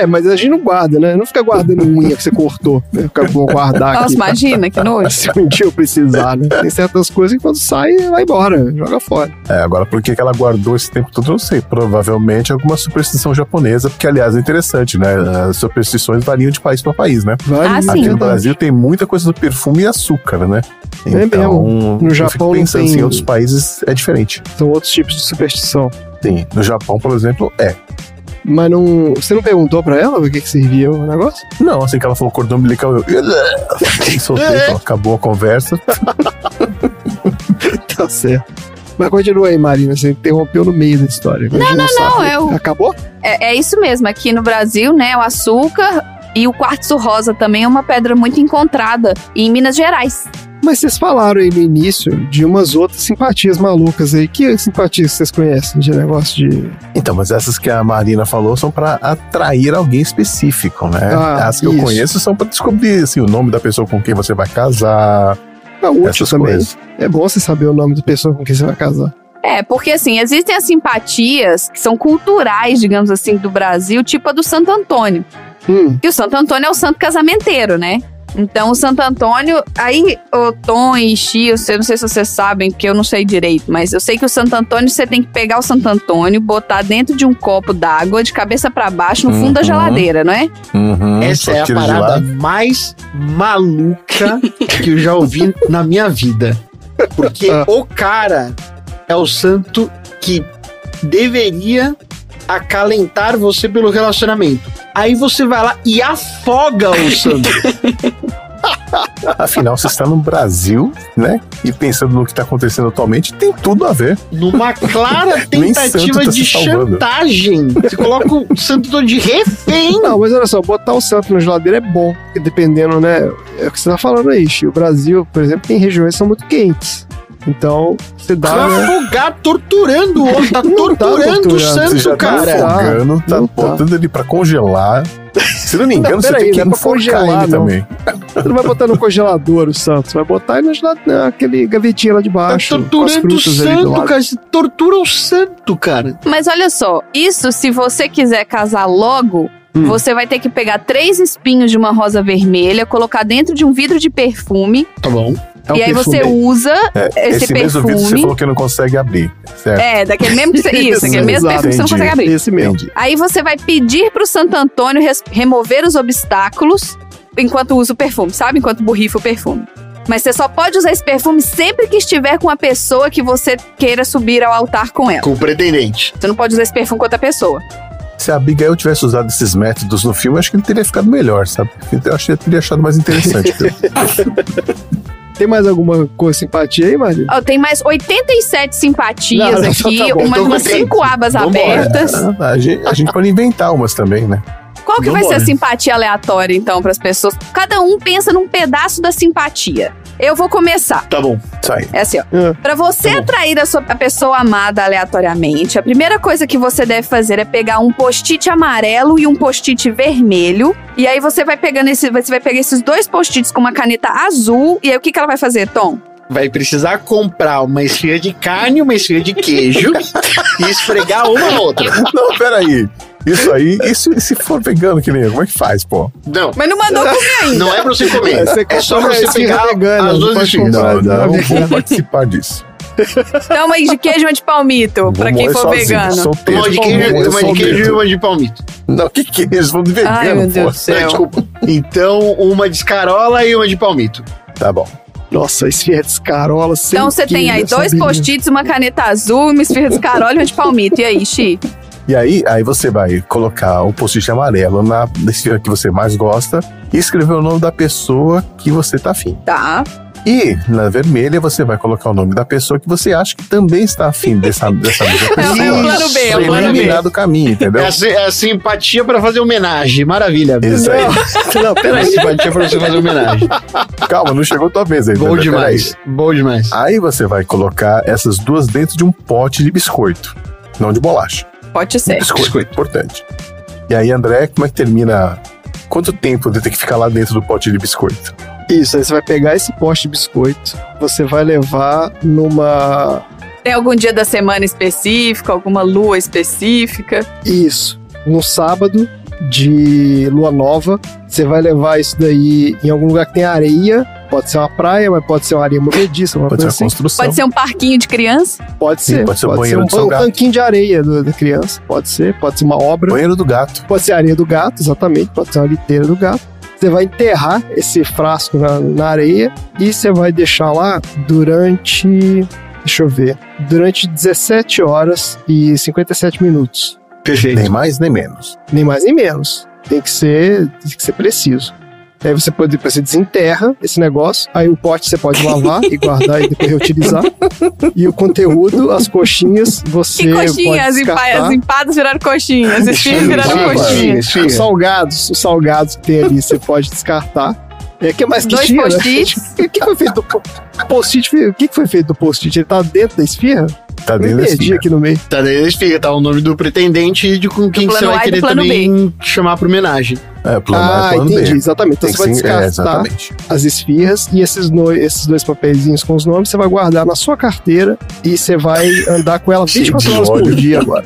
Mas a gente não guarda, né? Não fica guardando unha que você cortou. Né? Fica, vou guardar aqui. Nossa, imagina, que nojo. Se um dia eu precisar, né? Tem certas coisas que quando sai, vai embora, joga fora. Agora, por que ela guardou esse tempo todo, eu não sei. Provavelmente alguma superstição japonesa, porque, aliás, é interessante, né? As superstições variam de país para país, né? sim. Aqui no Brasil tem muita coisa do perfume e açúcar, né? Mesmo. No Japão eu fico pensando, não tem... em outros países é diferente. São outros tipos de superstição. Sim, no Japão, por exemplo, Mas não... Você não perguntou pra ela o que servia o negócio? Não, assim que ela falou cordão umbilical, eu soltei, então acabou a conversa. Tá certo. Mas continua aí, Marina, você interrompeu no meio da história. Não. Acabou? É isso mesmo, aqui no Brasil, né, o açúcar e o quartzo rosa também é uma pedra muito encontrada em Minas Gerais. Mas vocês falaram aí no início de umas outras simpatias malucas aí. Que simpatias vocês conhecem de negócio de... Então, mas essas que a Marina falou são pra atrair alguém específico, né? As que eu conheço são pra descobrir, assim, o nome da pessoa com quem você vai casar. É útil também. Coisas. É bom você saber o nome da pessoa com quem você vai casar. Porque assim, existem as simpatias que são culturais, digamos assim, do Brasil, tipo a do Santo Antônio. E o Santo Antônio é o santo casamenteiro, né? Então, o Santo Antônio... Aí, o Tom e Xi, eu não sei se vocês sabem, porque eu não sei direito, mas eu sei que o Santo Antônio, você tem que pegar o Santo Antônio, botar dentro de um copo d'água, de cabeça pra baixo, no fundo da geladeira, não é? Essa é a parada mais maluca que eu já ouvi na minha vida. Porque o cara é o santo que deveria acalentar você pelo relacionamento. Aí você vai lá e afoga o santo. Afinal, você está no Brasil, né? E pensando no que está acontecendo atualmente, tem tudo a ver. Numa clara tentativa de chantagem. Você coloca o santo todo de refém. Não, mas olha só, botar o santo na geladeira é bom. Porque dependendo, né? É o que você tá falando aí, Chico. O Brasil, por exemplo, tem regiões que são muito quentes. Então, você dá... Vai afogar torturando o outro. Tá torturando o santo, você já cara. Afogando, tá botando ele pra congelar. Se não me engano, você tem que enforcar ele também. Você não vai botar no congelador o santo, você vai botar ele naquele gavetinha lá de baixo. Tá torturando o santo, cara. Você tortura o santo, cara. Mas olha só, isso se você quiser casar logo, você vai ter que pegar 3 espinhos de uma rosa vermelha, colocar dentro de um vidro de perfume. Tá bom. E aí você usa esse perfume. Mesmo vidro você falou que não consegue abrir, certo? Daquele mesmo que você... Isso, aquele mesmo perfume que você não consegue abrir. Esse mesmo. Aí você vai pedir pro Santo Antônio remover os obstáculos enquanto usa o perfume, sabe? Enquanto borrifa o perfume. Mas você só pode usar esse perfume sempre que estiver com a pessoa que você queira subir ao altar com ela. Com o pretendente. Você não pode usar esse perfume com outra pessoa. Se a Abigail tivesse usado esses métodos no filme, acho que ele teria ficado melhor, sabe? Eu acho que ele teria achado mais interessante. Tem mais alguma coisa, simpatia aí, Maria? Tem mais 87 simpatias aqui, tá bom, umas 5 abas abertas. A gente pode inventar umas também, né? Qual que vai ser a simpatia aleatória, então, para as pessoas? Cada um pensa num pedaço da simpatia. Eu vou começar. Tá bom. Isso aí. É assim, ó. Pra você atrair a pessoa amada aleatoriamente, a primeira coisa que você deve fazer é pegar um post-it amarelo e um post-it vermelho. E aí você vai pegar esses 2 post-its com uma caneta azul. E aí o que ela vai fazer, Tom? Vai precisar comprar uma esfirra de carne, uma esfirra de queijo e esfregar uma na outra. Não, peraí. Isso aí, e se for vegano que nem eu, como é que faz, pô? Não. Mas não mandou comer ainda. Não é pra você comer. É só pra você pegar as 2 esfirras. Não vou participar disso. Então, uma de queijo e uma de palmito, pra quem for vegano. Uma de queijo e uma de palmito. Não, que queijo? Vamos de vegano, Ai, meu Deus do céu. Desculpa. Então, uma de escarola e uma de palmito. Tá bom. Nossa, esfirra de escarola sem Então você tem aí 2 post-its, uma caneta azul, uma esfirra de escarola e uma de palmito. E aí, Xi? E aí você vai colocar o post-it amarelo na esfirra que você mais gosta e escrever o nome da pessoa que você tá afim. Tá. E na vermelha você vai colocar o nome da pessoa que você acha que também está afim dessa mesma pessoa. É o plano B, é o plano B. Eliminar do caminho, entendeu? É a simpatia pra fazer homenagem. Maravilha. Isso aí. Não, peraí. Simpatia pra você fazer homenagem. Calma, não chegou a tua vez ainda. Bom demais. Bom demais. Aí você vai colocar essas duas dentro de um pote de biscoito, não de bolacha. Pode ser. Biscoito, importante. E aí, André, como é que termina? Quanto tempo de ter que ficar lá dentro do pote de biscoito? Isso, aí você vai pegar esse pote de biscoito, você vai levar numa... Tem algum dia da semana específico, alguma lua específica? Isso, no sábado de lua nova, você vai levar isso daí em algum lugar que tem areia, pode ser uma praia, mas pode ser uma areia movediça, uma Pode coisa ser uma assim. construção. Pode ser um parquinho de criança? Pode ser. Pode ser o banheiro do um seu gato. tanquinho de areia da criança, pode ser uma obra. Banheiro do gato. Pode ser a areia do gato, exatamente, pode ser uma liteira do gato. Você vai enterrar esse frasco na areia e você vai deixar lá durante 17 horas e 57 minutos. Perfeito. Nem mais, nem menos. Nem mais nem menos. Tem que ser preciso. Aí depois você desenterra esse negócio, aí o pote você pode lavar e guardar e depois reutilizar. E o conteúdo, as coxinhas, você Que coxinha? pode descartar. As empadas viraram coxinhas, as esfirras viraram coxinhas. Os salgados que tem ali você pode descartar. Que é mais que 2 tinha, né? post-its. O que foi feito do post-it? O que foi feito do post-it? Ele tá dentro da esfirra? Tá dentro da perdi esfirra. aqui no meio. Tá daí explica, tá o nome do pretendente e de com quem que você plano vai A e do querer plano também chamar pra homenagem. Plano A e plano entendi, B. exatamente. Então Tem você vai que ser- descartar exatamente. as esfirras e esses dois papeizinhos com os nomes você vai guardar na sua carteira e você vai andar com ela 24 horas por dia agora.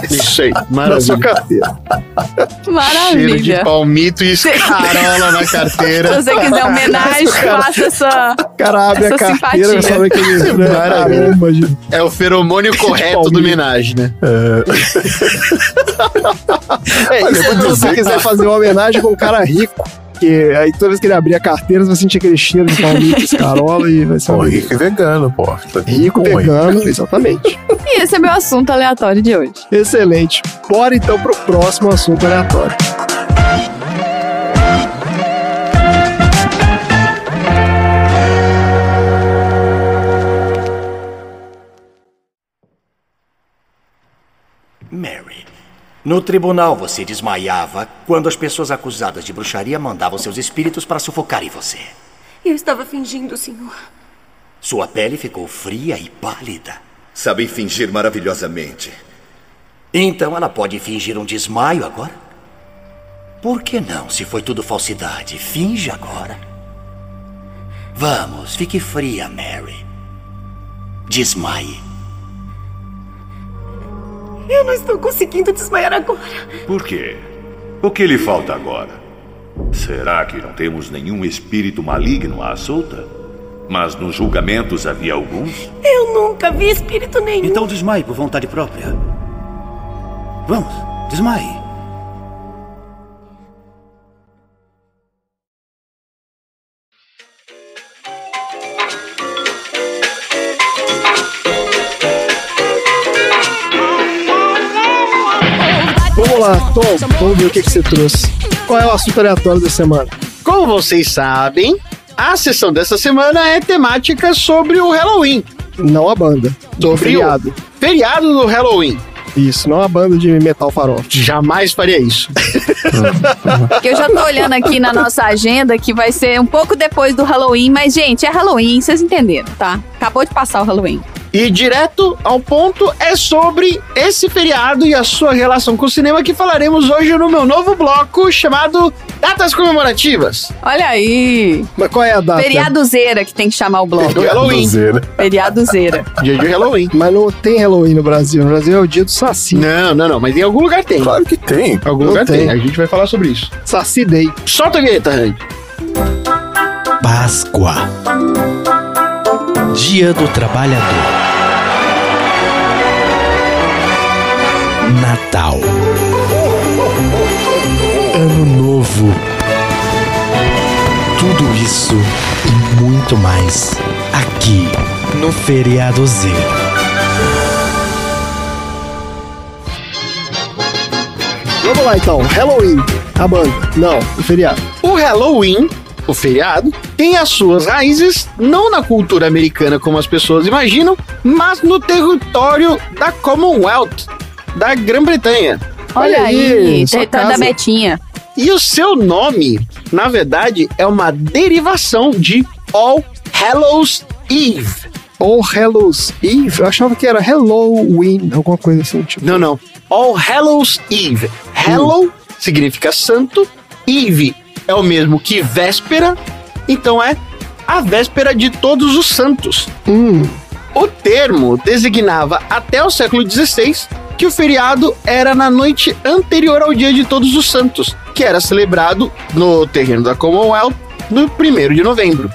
Isso aí, Na maravilha. sua carteira. Cheiro de Maravilha. palmito e escarola na carteira. Se você quiser homenagem, faça essa. Cara, abre Essa a carteira, simpatia. sabe aquele Maravilha. aroma de... É o feromônio correto do homenagem, né? E se você quiser fazer uma homenagem com um cara rico, que aí toda vez que ele abrir a carteira, você vai sentir aquele cheiro de palmito, escarola e vai ser Pô, uma rico e vegano, pô. Tá tudo rico, bom aí. vegano, exatamente. E esse é meu assunto aleatório de hoje. Excelente. Bora então pro próximo assunto aleatório. Mary, no tribunal você desmaiava quando as pessoas acusadas de bruxaria mandavam seus espíritos para sufocarem você. Eu estava fingindo, senhor. Sua pele ficou fria e pálida. Sabem fingir maravilhosamente. Então ela pode fingir um desmaio agora? Por que não, se foi tudo falsidade? Finge agora. Vamos, fique fria, Mary. Desmaie. Eu não estou conseguindo desmaiar agora. Por quê? O que lhe falta agora? Será que não temos nenhum espírito maligno à solta? Mas nos julgamentos havia alguns? Eu nunca vi espírito nenhum. Então desmaie por vontade própria. Vamos, desmaie. Vamos lá, Tom, vamos ver o que você trouxe. Qual é o assunto aleatório da semana? Como vocês sabem, a sessão dessa semana é temática sobre o Halloween. Não a banda. Sobre feriado. o feriado do Halloween. Isso, não a banda de metal farofa. Jamais faria isso. Que eu já tô olhando aqui na nossa agenda que vai ser um pouco depois do Halloween, mas, gente, é Halloween, vocês entenderam, tá? Acabou de passar o Halloween. E direto ao ponto é sobre esse feriado e a sua relação com o cinema que falaremos hoje no meu novo bloco chamado Datas Comemorativas. Olha aí. Mas qual é a data? Feriadozeira que tem que chamar o bloco. Do Halloween. Feriadozeira. Dia de Halloween. Mas não tem Halloween no Brasil. No Brasil é o dia do Saci. Não, mas em algum lugar tem. Claro que tem. Em algum lugar tem. A gente vai falar sobre isso. Saci Day. Solta a vinheta, Randy. Páscoa. Dia do Trabalhador. Natal. Ano Novo. Tudo isso e muito mais aqui no Feriadozeiro. Vamos lá então. Halloween. A banda. Não, o feriado. O Halloween o feriado, tem as suas raízes não na cultura americana como as pessoas imaginam, mas no território da Commonwealth, da Grã-Bretanha. Olha aí, território da Betinha. E o seu nome, na verdade, é uma derivação de All Hallows Eve. All Hallows Eve? Eu achava que era Halloween, alguma coisa assim. Tipo. Não. All Hallows Eve. Hallow significa santo, Eve é o mesmo que véspera, então é a véspera de todos os santos. O termo designava até o século XVI que o feriado era na noite anterior ao dia de todos os santos, que era celebrado no terreno da Commonwealth no 1º de novembro.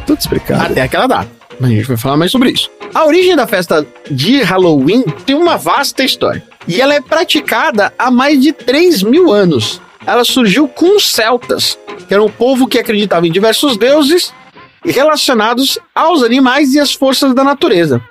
Tudo explicado. Até aquela data. A gente vai falar mais sobre isso. A origem da festa de Halloween tem uma vasta história. E ela é praticada há mais de 3.000 anos. Ela surgiu com os celtas, que era um povo que acreditava em diversos deuses relacionados aos animais e às forças da natureza.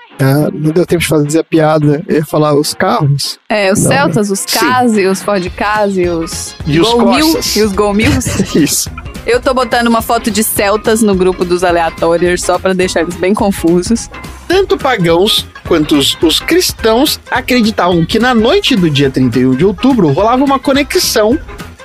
Não deu tempo de fazer a piada. Eu ia falar os carros. Os celtas, os Case, os Ford Case, os Corsas. E os Gol Mills. Isso. Eu tô botando uma foto de celtas no grupo dos aleatórios só pra deixar eles bem confusos. Tanto pagãos quanto os cristãos acreditavam que na noite do dia 31 de outubro rolava uma conexão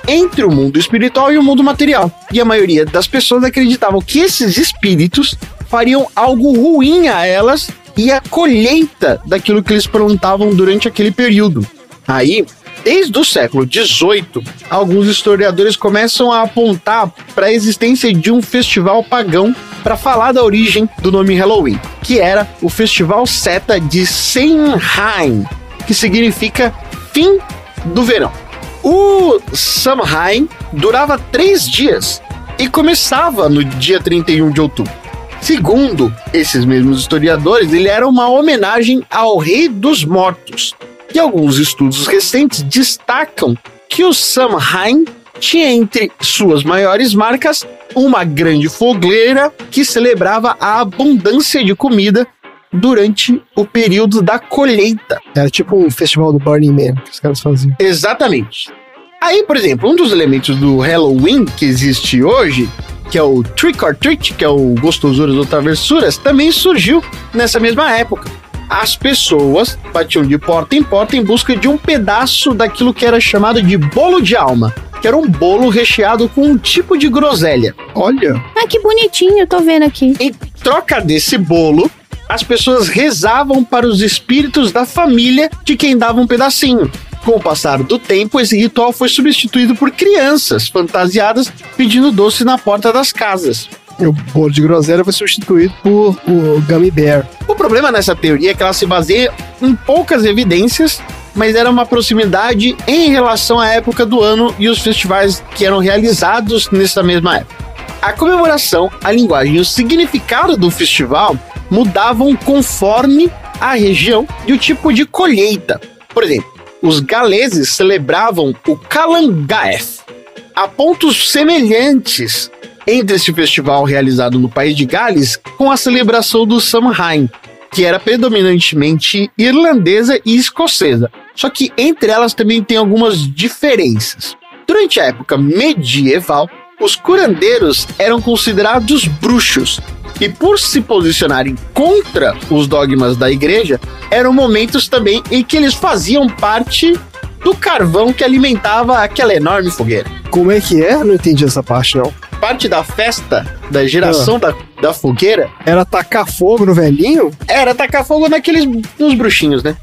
entre o mundo espiritual e o mundo material. E a maioria das pessoas acreditavam que esses espíritos fariam algo ruim a elas e a colheita daquilo que eles plantavam durante aquele período. Aí, desde o século XVIII, alguns historiadores começam a apontar para a existência de um festival pagão para falar da origem do nome Halloween, que era o Festival Celta de Samhain, que significa fim do verão. O Samhain durava 3 dias e começava no dia 31 de outubro. Segundo esses mesmos historiadores, ele era uma homenagem ao Rei dos Mortos. E alguns estudos recentes destacam que o Samhain tinha entre suas maiores marcas uma grande fogueira que celebrava a abundância de comida durante o período da colheita. Era tipo um festival do Burning Man que os caras faziam. Exatamente. Aí, por exemplo, um dos elementos do Halloween que existe hoje, que é o Trick or Treat, que é o Gostosuras ou Travessuras, também surgiu nessa mesma época. As pessoas batiam de porta em busca de um pedaço daquilo que era chamado de bolo de alma, que era um bolo recheado com um tipo de groselha. Olha! Que bonitinho, eu tô vendo aqui. Em troca desse bolo, as pessoas rezavam para os espíritos da família de quem dava um pedacinho. Com o passar do tempo, esse ritual foi substituído por crianças fantasiadas pedindo doce na porta das casas. E o bolo de groselha foi substituído por o Gummy Bear. O problema nessa teoria é que ela se baseia em poucas evidências, mas era uma proximidade em relação à época do ano e os festivais que eram realizados nessa mesma época. A comemoração, a linguagem e o significado do festival mudavam conforme a região e o tipo de colheita. Por exemplo, os galeses celebravam o Calangaeth. Há pontos semelhantes entre esse festival realizado no país de Gales com a celebração do Samhain, que era predominantemente irlandesa e escocesa. Só que entre elas também tem algumas diferenças. Durante a época medieval, os curandeiros eram considerados bruxos, e por se posicionarem contra os dogmas da igreja, eram momentos também em que eles faziam parte do carvão que alimentava aquela enorme fogueira. Como é que é? Não entendi essa parte, não. Parte da festa, da geração da fogueira... Era tacar fogo no velhinho? Era tacar fogo nos bruxinhos, né?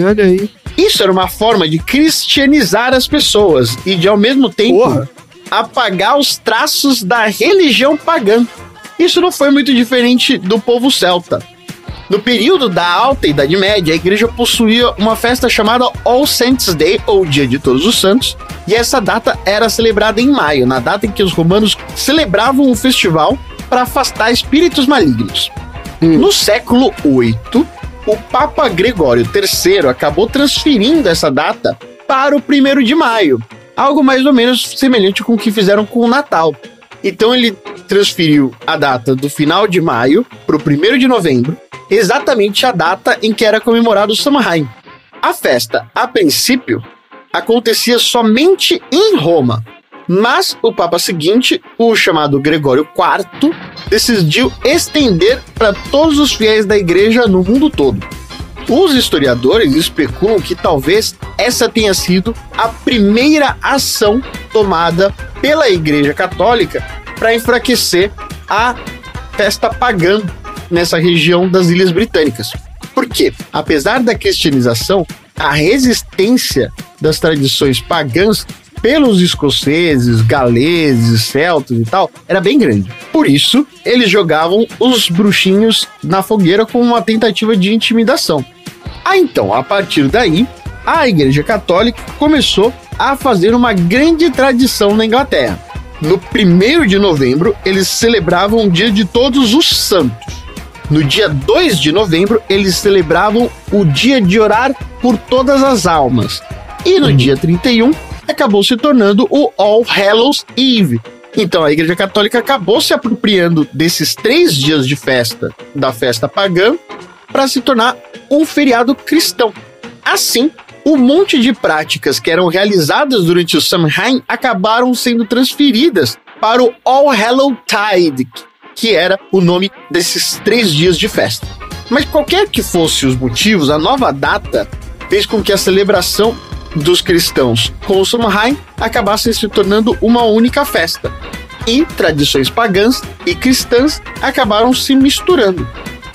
Olha aí. Isso era uma forma de cristianizar as pessoas e de, ao mesmo tempo, apagar os traços da religião pagã. Isso não foi muito diferente do povo celta. No período da Alta Idade Média, a igreja possuía uma festa chamada All Saints' Day, ou Dia de Todos os Santos, e essa data era celebrada em maio, na data em que os romanos celebravam um festival para afastar espíritos malignos. No século VIII, o Papa Gregório III acabou transferindo essa data para o 1º de maio, algo mais ou menos semelhante com o que fizeram com o Natal. Então ele transferiu a data do final de maio para o 1º de novembro, exatamente a data em que era comemorado o Samhain. A festa, a princípio, acontecia somente em Roma, Mas o Papa seguinte, o chamado Gregório IV, decidiu estender para todos os fiéis da igreja no mundo todo. Os historiadores especulam que talvez essa tenha sido a primeira ação tomada pela Igreja Católica para enfraquecer a festa pagã nessa região das Ilhas Britânicas. Por quê? Apesar da cristianização, a resistência das tradições pagãs pelos escoceses, galeses, celtas e tal, era bem grande. Por isso, eles jogavam os bruxinhos na fogueira como uma tentativa de intimidação. Então, a partir daí, a Igreja Católica começou a fazer uma grande tradição na Inglaterra. No 1º de novembro, eles celebravam o Dia de Todos os Santos. No dia 2 de novembro, eles celebravam o Dia de Orar por Todas as Almas. E no dia 31, acabou se tornando o All Hallows Eve. Então a Igreja Católica acabou se apropriando desses 3 dias de festa, da festa pagã, para se tornar um feriado cristão. Assim, um monte de práticas que eram realizadas durante o Samhain acabaram sendo transferidas para o All Hallowtide, que era o nome desses 3 dias de festa. Mas qualquer que fosse os motivos, a nova data fez com que a celebração dos cristãos com o Samhain acabassem se tornando uma única festa. E tradições pagãs e cristãs acabaram se misturando.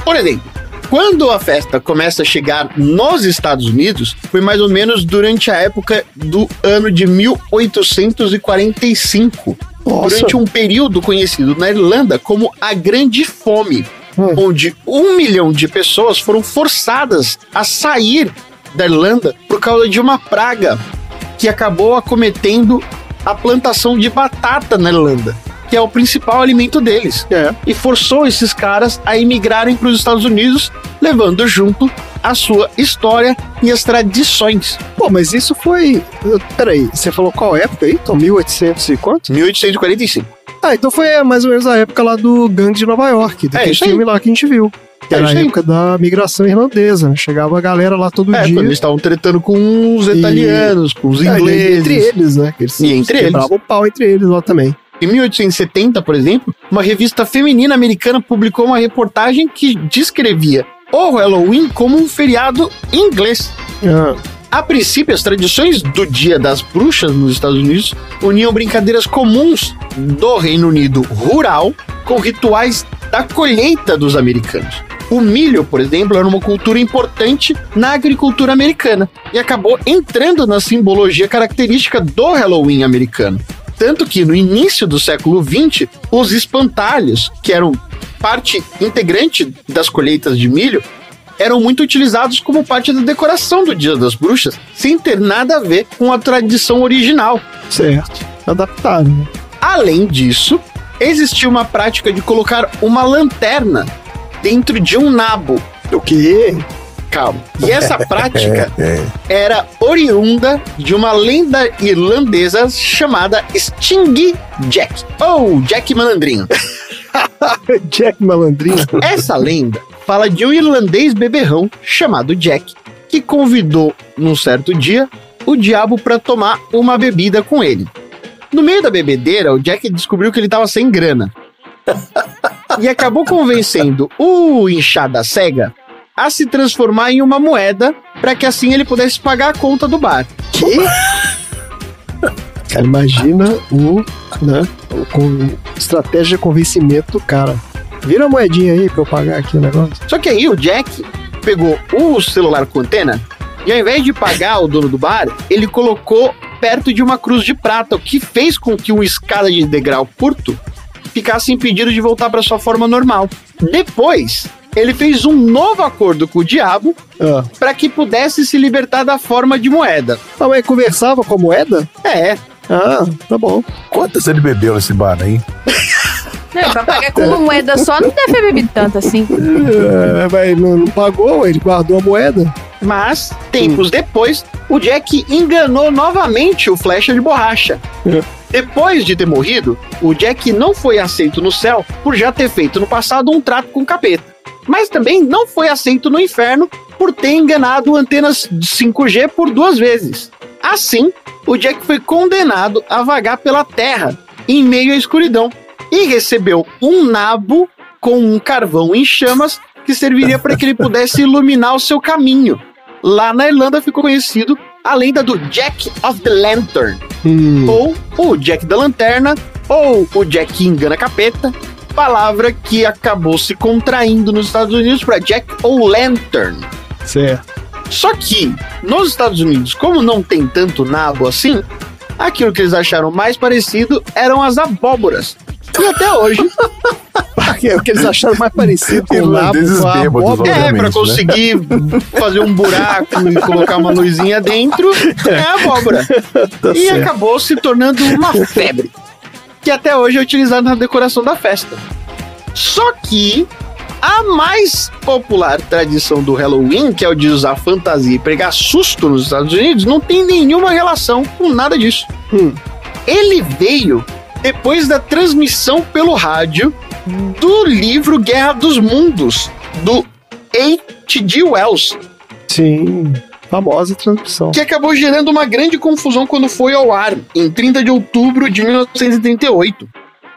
Por exemplo, quando a festa começa a chegar nos Estados Unidos, foi mais ou menos durante a época do ano de 1845. Nossa. Durante um período conhecido na Irlanda como a Grande Fome, onde 1 milhão de pessoas foram forçadas a sair da Irlanda por causa de uma praga que acabou acometendo a plantação de batata na Irlanda, que é o principal alimento deles. E forçou esses caras a emigrarem para os Estados Unidos, levando junto a sua história e as tradições. Pô, mas isso foi... Peraí, você falou qual época aí? Então, 1800 e quanto? 1845. Ah, então foi mais ou menos a época lá do Gangue de Nova York, daquele filme lá que a gente viu. Que era a época da migração irlandesa, né? Chegava a galera lá todo dia. Quando eles estavam tretando com os italianos, com os ingleses. Entre eles, né? Que eles quebravam o pau entre eles lá também. Em 1870, por exemplo, uma revista feminina americana publicou uma reportagem que descrevia o Halloween como um feriado inglês. A princípio, as tradições do Dia das Bruxas nos Estados Unidos uniam brincadeiras comuns do Reino Unido rural com rituais da colheita dos americanos. O milho, por exemplo, era uma cultura importante na agricultura americana e acabou entrando na simbologia característica do Halloween americano. Tanto que no início do século XX, os espantalhos, que eram parte integrante das colheitas de milho, eram muito utilizados como parte da decoração do Dia das Bruxas, sem ter nada a ver com a tradição original. Certo, adaptado, né? Além disso, existia uma prática de colocar uma lanterna dentro de um nabo. O quê? Calma. E essa prática era oriunda de uma lenda irlandesa chamada Sting Jack, ou Jack Malandrinho. Jack Malandrinho. Essa lenda fala de um irlandês beberrão chamado Jack, que convidou, num certo dia, o diabo para tomar uma bebida com ele. No meio da bebedeira, o Jack descobriu que ele estava sem grana. E acabou convencendo o inchada cega a se transformar em uma moeda para que assim ele pudesse pagar a conta do bar. Que? Cara, imagina estratégia de convencimento do cara. Vira a moedinha aí pra eu pagar aqui o negócio. Só que aí o Jack pegou o celular com antena e ao invés de pagar o dono do bar, ele colocou perto de uma cruz de prata, o que fez com que uma escada de degrau curto ficasse impedido de voltar para sua forma normal. Depois, ele fez um novo acordo com o diabo para que pudesse se libertar da forma de moeda. Ah, mas conversava com a moeda? É. Ah, tá bom. Quantas ele bebeu nesse bar aí? Pra pagar com uma moeda só não deve ter bebido tanto assim. Mas não pagou, ele guardou a moeda. Mas, tempos depois, o Jack enganou novamente o Flecha de Borracha. Depois de ter morrido, o Jack não foi aceito no céu por já ter feito no passado um trato com o capeta. Mas também não foi aceito no inferno por ter enganado antenas de 5G por 2 vezes. Assim, o Jack foi condenado a vagar pela terra em meio à escuridão e recebeu um nabo com um carvão em chamas que serviria para que ele pudesse iluminar o seu caminho. Lá na Irlanda ficou conhecido a lenda do Jack of the Lantern, ou o Jack da Lanterna, ou o Jack que engana capeta, palavra que acabou se contraindo nos Estados Unidos para Jack O'Lantern. Certo. Só que, nos Estados Unidos, como não tem tanto nabo assim, aquilo que eles acharam mais parecido eram as abóboras. E até hoje... O que eles acharam mais parecido com o nabo, com a abóbora. Pra conseguir fazer um buraco e colocar uma luzinha dentro, é a abóbora. E acabou se tornando uma febre, que até hoje é utilizada na decoração da festa. Só que a mais popular tradição do Halloween, que é o de usar fantasia e pregar susto nos Estados Unidos, não tem nenhuma relação com nada disso. Ele veio depois da transmissão pelo rádio do livro Guerra dos Mundos, do H.G. Wells. Sim, famosa transmissão. Que acabou gerando uma grande confusão quando foi ao ar, em 30 de outubro de 1938.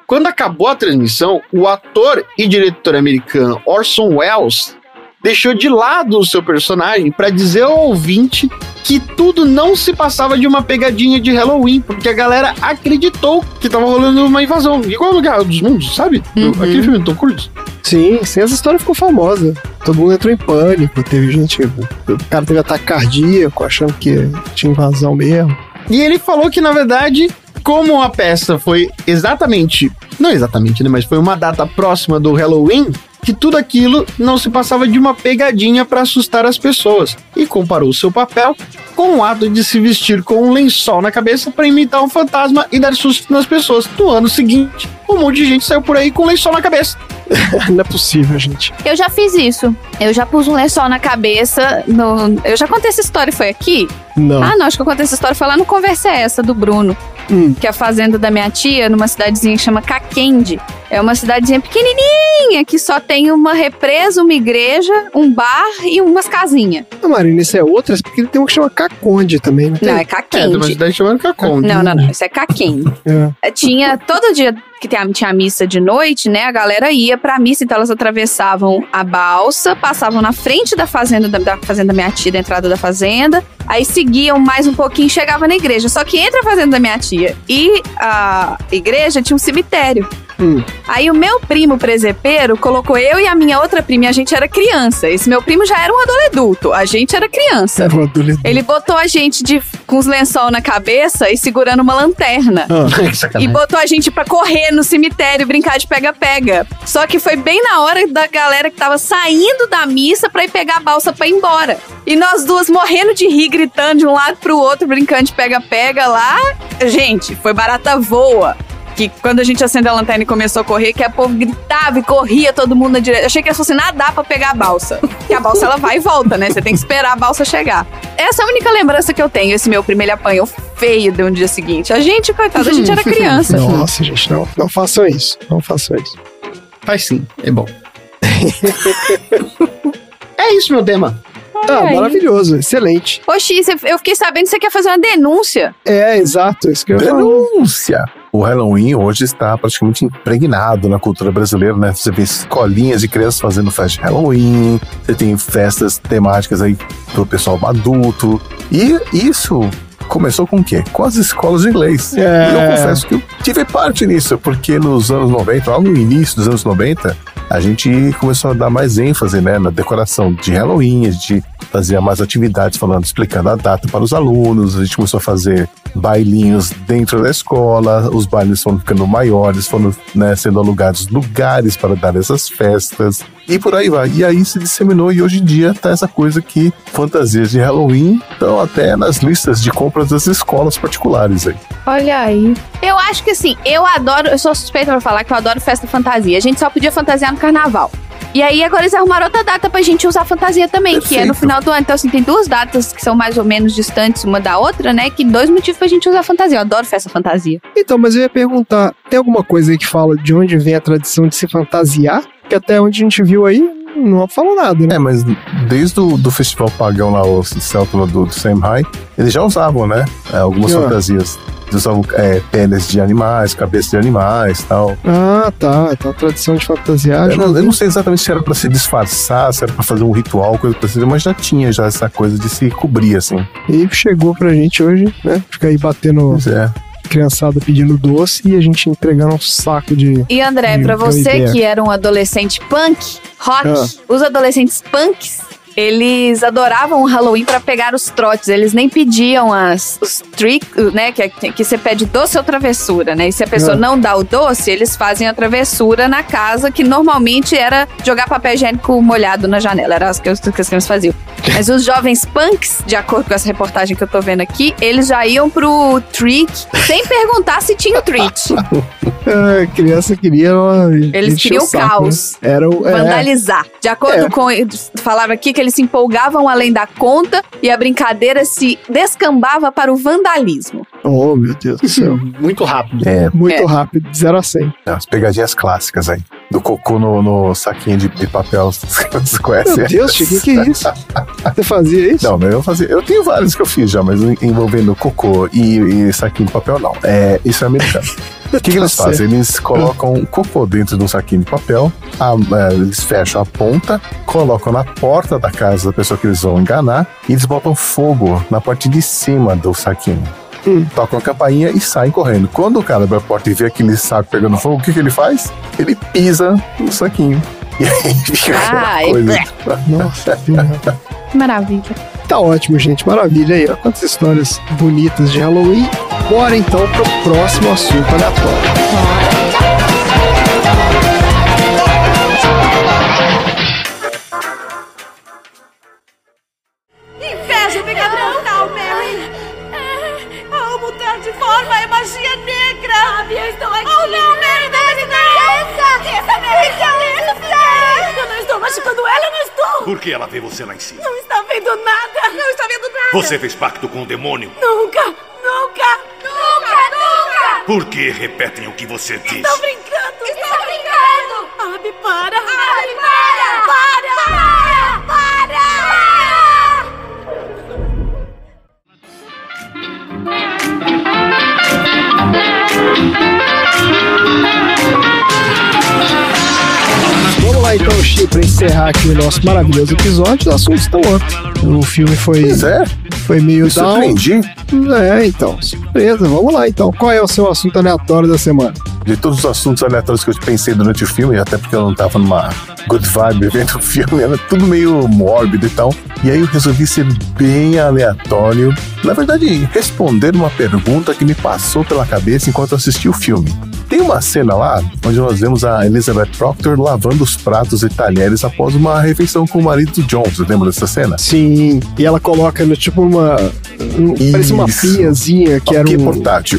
Quando acabou a transmissão, o ator e diretor americano Orson Welles deixou de lado o seu personagem para dizer ao ouvinte que tudo não se passava de uma pegadinha de Halloween, porque a galera acreditou que tava rolando uma invasão. Igual no Guerra dos Mundos, sabe? Aquele filme do Tom Cruise. Sim, essa história ficou famosa. Todo mundo entrou em pânico, teve gente... O cara teve ataque cardíaco, achando que tinha invasão mesmo. E ele falou que, na verdade, como a peça foi exatamente... Não exatamente, né? Mas foi uma data próxima do Halloween, que tudo aquilo não se passava de uma pegadinha para assustar as pessoas, e comparou seu papel com o ato de se vestir com um lençol na cabeça para imitar um fantasma e dar susto nas pessoas. No ano seguinte, um monte de gente saiu por aí com um lençol na cabeça. Não é possível, gente. Eu já fiz isso. Eu já pus um lençol na cabeça. Eu já contei essa história, foi aqui? Não. Ah, não, acho que eu contei essa história, foi lá no Conversa Essa, do Bruno. Que é a fazenda da minha tia, numa cidadezinha que chama Caquende. É uma cidadezinha pequenininha, que só tem uma represa, uma igreja, um bar e umas casinhas. Não, Marina, isso é outra, porque tem uma que chama Caconde também, não tem? Não, é Caquende. Tem uma cidade chamada Caconde. Não, isso é Caquende. Tinha, todo dia que tinha a missa de noite, né, a galera ia pra missa, então elas atravessavam a balsa, passavam na frente da fazenda da fazenda da minha tia, da entrada da fazenda, aí seguiam mais um pouquinho e chegavam na igreja. Só que entre a fazenda da minha tia e a igreja tinha um cemitério. Aí o meu primo presepeiro colocou eu e a minha outra prima, e a gente era criança. Esse meu primo já era um adolescente, a gente era criança. Era um adolescente. Ele botou a gente com os lençol na cabeça e segurando uma lanterna. E botou a gente pra correr no cemitério, brincar de pega-pega. Só que foi bem na hora da galera que tava saindo da missa pra ir pegar a balsa pra ir embora. E nós duas morrendo de rir, gritando de um lado pro outro, brincando de pega-pega lá. Gente, foi barata voa. Que quando a gente acendeu a lanterna e começou a correr, que a povo gritava e corria todo mundo na direita. Eu achei que eles fossem nadar pra pegar a balsa. Porque a balsa, ela vai e volta, né? Você tem que esperar a balsa chegar. Essa é a única lembrança que eu tenho. Esse meu primo, ele apanhou feio de um dia seguinte. A gente, coitada, a gente era criança. Nossa, gente, não façam isso. Não façam isso. Faz sim, é bom. É isso, meu tema. Maravilhoso, excelente. Oxi, eu fiquei sabendo que você quer fazer uma denúncia. É, exato, isso que eu ia falar. Denúncia! O Halloween hoje está praticamente impregnado na cultura brasileira, né? Você vê escolinhas de crianças fazendo festa de Halloween, você tem festas temáticas aí pro pessoal adulto. E isso começou com o quê? Com as escolas de inglês. E eu confesso que eu tive parte nisso, porque nos anos 90, logo no início dos anos 90, a gente começou a dar mais ênfase, né, na decoração de Halloween, a gente fazia mais atividades explicando a data para os alunos, a gente começou a fazer bailinhos dentro da escola, os bailes foram ficando maiores, foram, né, sendo alugados lugares para dar essas festas, e por aí vai. E aí se disseminou, e hoje em dia tá essa coisa que fantasias de Halloween estão até nas listas de compras das escolas particulares aí. Olha aí. Eu acho que assim, eu sou suspeita pra falar que eu adoro festa fantasia. A gente só podia fantasiar no carnaval. E aí agora eles arrumaram outra data pra gente usar fantasia também, perfeito, que é no final do ano. Então assim, tem duas datas que são mais ou menos distantes uma da outra, né? Que 2 motivos pra gente usar fantasia. Eu adoro festa fantasia. Então, mas eu ia perguntar, tem alguma coisa aí que fala de onde vem a tradição de se fantasiar? Que até onde a gente viu aí, não falou nada, né? Mas desde o festival pagão lá, o Celtula do Samhain, eles já usavam, né? Algumas fantasias. Eles usavam peles de animais, cabeças de animais e tal. Ah, tá. Então a tradição de fantasiar. Eu não sei exatamente se era pra se disfarçar, se era pra fazer um ritual, coisa parecida, mas já tinha essa coisa de se cobrir, assim. E chegou pra gente hoje, né? Fica aí batendo... criançada pedindo doce e a gente entregando um saco de... E André, pra você que era um adolescente punk, rock, os adolescentes punks, eles adoravam o Halloween pra pegar os trotes. Eles nem pediam os tricks, né? Que você pede doce ou travessura, né? E se a pessoa não dá o doce, eles fazem a travessura na casa, que normalmente era jogar papel higiênico molhado na janela. Era as que as crianças faziam. Mas os jovens punks, de acordo com essa reportagem que eu tô vendo aqui, eles já iam pro trick sem perguntar se tinha o treat. A criança queria... Eles queriam o caos. Né? Vandalizar. De acordo com... Falava aqui que eles se empolgavam além da conta e a brincadeira se descambava para o vandalismo. Oh, meu Deus do céu. Muito rápido. Muito rápido, de 0 a 100. As pegadinhas clássicas aí. Do cocô no saquinho de papel. Vocês conhecem? Meu Deus, Chico, que é isso? Você fazia isso? Não, eu fazia. Eu tenho vários que eu fiz já, mas envolvendo cocô e saquinho de papel, não. Isso é americano. O que eles fazem? Eles colocam cocô dentro de um saquinho de papel, eles fecham a ponta, colocam na porta da casa da pessoa que eles vão enganar e eles botam fogo na parte de cima do saquinho. Tocam a campainha e saem correndo. Quando o cara abre a porta e vê aquele saco pegando fogo, o que ele faz? Ele pisa no saquinho. E aí fica aquela coisa. Nossa, que maravilha. Tá ótimo, gente. Maravilha aí. Olha quantas histórias bonitas de Halloween. Bora então pro próximo assunto aleatório. Inveja-me, Gabriel, Mary. Ao mudar de forma é magia negra. Sabe, eu estou aqui. Oh, não, Mary, não. Essa Mary, eu não estou machucando ela, eu não estou. Por que ela vê você lá em cima? Não está vendo nada. Não está vendo nada. Você fez pacto com o demônio? Nunca. Por que repetem o que você diz? Estou brincando. Abby, para. Abby, para. Vamos lá então, Chico, pra encerrar aqui o nosso maravilhoso episódio. Os assuntos estão up. O filme foi meio down. Surpreendi. Então, surpresa. Vamos lá então. Qual é o seu assunto aleatório da semana? De todos os assuntos aleatórios que eu pensei durante o filme, até porque eu não tava numa good vibe vendo o filme, era tudo meio mórbido e tal. E aí eu resolvi ser bem aleatório. Na verdade, responder uma pergunta que me passou pela cabeça enquanto eu assisti o filme. Tem uma cena lá, onde nós vemos a Elizabeth Proctor lavando os pratos e talheres após uma refeição com o marido do John. Você lembra dessa cena? Sim, e ela coloca tipo uma... parece uma piazinha que era portátil.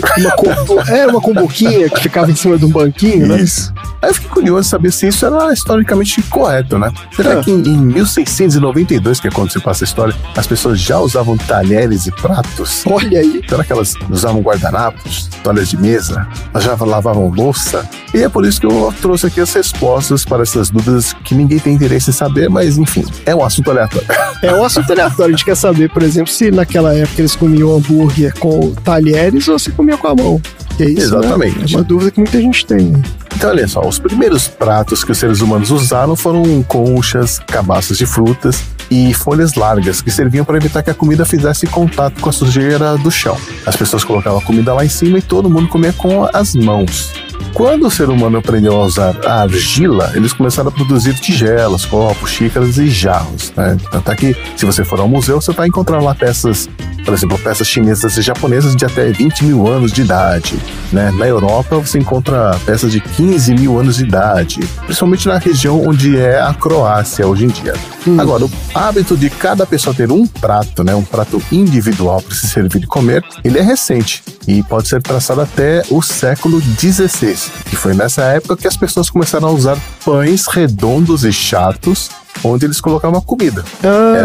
Uma cumbuquinha que ficava em cima de um banquinho, né? Isso. Aí eu fiquei curioso de saber se isso era historicamente correto, né? Será que em 1692, que é quando se passa a história, as pessoas já usavam talheres e pratos? Olha aí. Será que elas usavam guardanapos, toalhas de mesa? Elas já lavavam louça? E é por isso que eu trouxe aqui as respostas para essas dúvidas que ninguém tem interesse em saber, mas enfim, é um assunto aleatório. É um assunto aleatório. A gente quer saber, por exemplo, se naquela época eles comiam hambúrguer com talheres ou se comiam com a mão. Que é isso, exatamente. Né? É uma dúvida que muita gente tem. Então, olha só, os primeiros pratos que os seres humanos usaram foram conchas, cabaças de frutas e folhas largas, que serviam para evitar que a comida fizesse contato com a sujeira do chão. As pessoas colocavam a comida lá em cima e todo mundo comia com as mãos. Quando o ser humano aprendeu a usar a argila, eles começaram a produzir tigelas, copos, xícaras e jarros, né? Tanto é que, se você for ao museu, você vai encontrar lá peças, por exemplo, peças chinesas e japonesas de até 20 mil anos de idade, né? Na Europa, você encontra peças de 15 mil anos de idade, principalmente na região onde é a Croácia hoje em dia. Agora, o hábito de cada pessoa ter um prato, né? Um prato individual para se servir e comer, ele é recente e pode ser traçado até o século XVI. E foi nessa época que as pessoas começaram a usar pães redondos e chatos, onde eles colocavam a comida.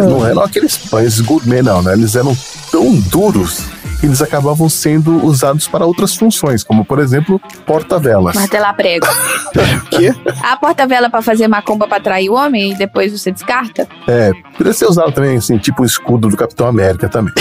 Não eram aqueles pães gourmet, não, né? Eles eram tão duros eles acabavam sendo usados para outras funções, como, por exemplo, porta-velas. Martelar prego. O quê? A porta-vela pra fazer macumba pra atrair o homem e depois você descarta? Poderia ser usado também, assim, tipo o escudo do Capitão América também.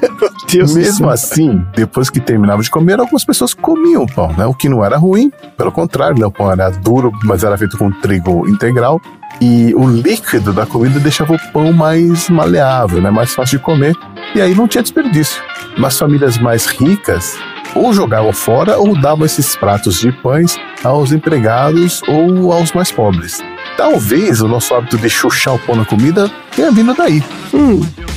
Meu Deus Mesmo assim, depois que terminavam de comer, algumas pessoas comiam o pão, né? O que não era ruim, pelo contrário, né? O pão era duro, mas era feito com trigo integral. E o líquido da comida deixava o pão mais maleável, né? Mais fácil de comer. E aí não tinha desperdício. Mas famílias mais ricas ou jogavam fora ou davam esses pratos de pães aos empregados ou aos mais pobres. Talvez o nosso hábito de chuchar o pão na comida tenha vindo daí.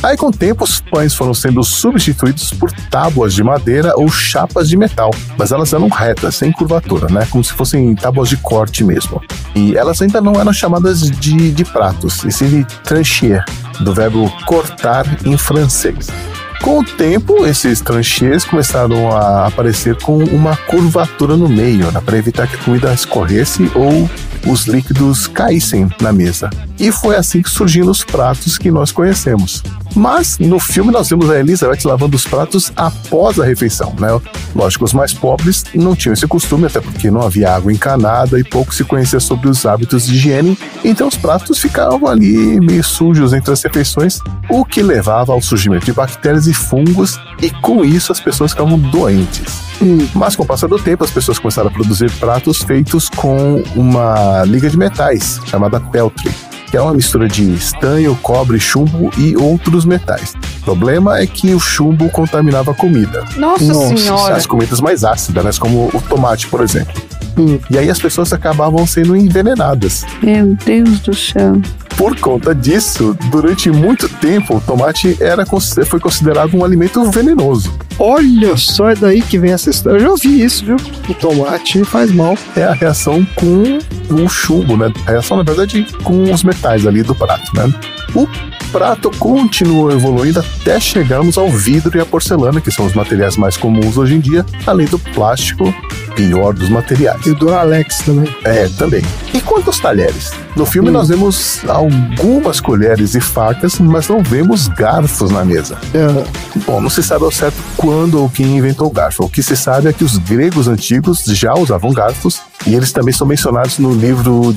Aí, com o tempo, os pães foram sendo substituídos por tábuas de madeira ou chapas de metal. Mas elas eram retas, sem curvatura, né? Como se fossem tábuas de corte mesmo. E elas ainda não eram chamadas de pratos, e sim de tranchier, do verbo cortar em francês. Com o tempo, esses tranchês começaram a aparecer com uma curvatura no meio, né, para evitar que a comida escorresse ou os líquidos caíssem na mesa. E foi assim que surgiram os pratos que nós conhecemos. Mas, no filme, nós vemos a Elizabeth lavando os pratos após a refeição, né? Lógico, os mais pobres não tinham esse costume, até porque não havia água encanada e pouco se conhecia sobre os hábitos de higiene, então os pratos ficavam ali meio sujos entre as refeições, o que levava ao surgimento de bactérias e fungos, e com isso as pessoas ficavam doentes. Mas com o passar do tempo, as pessoas começaram a produzir pratos feitos com uma liga de metais, chamada peltre, que é uma mistura de estanho, cobre, chumbo e outros metais. O problema é que o chumbo contaminava a comida. Nossa Senhora! As comidas mais ácidas, né, como o tomate, por exemplo. E aí as pessoas acabavam sendo envenenadas. Meu Deus do céu. Por conta disso, durante muito tempo, o tomate foi considerado um alimento venenoso. Olha só, é daí que vem essa história. Eu já ouvi isso, viu? O tomate faz mal. É a reação com o chumbo, né? A reação, na verdade, com os metais ali do prato, né? O prato continuou evoluindo até chegarmos ao vidro e à porcelana, que são os materiais mais comuns hoje em dia, além do plástico, pior dos materiais. E o Duralex também. Também. E quanto aos talheres? No filme nós vemos algumas colheres e facas, mas não vemos garfos na mesa. Bom, não se sabe ao certo quando ou quem inventou o garfo. O que se sabe é que os gregos antigos já usavam garfos, e eles também são mencionados no livro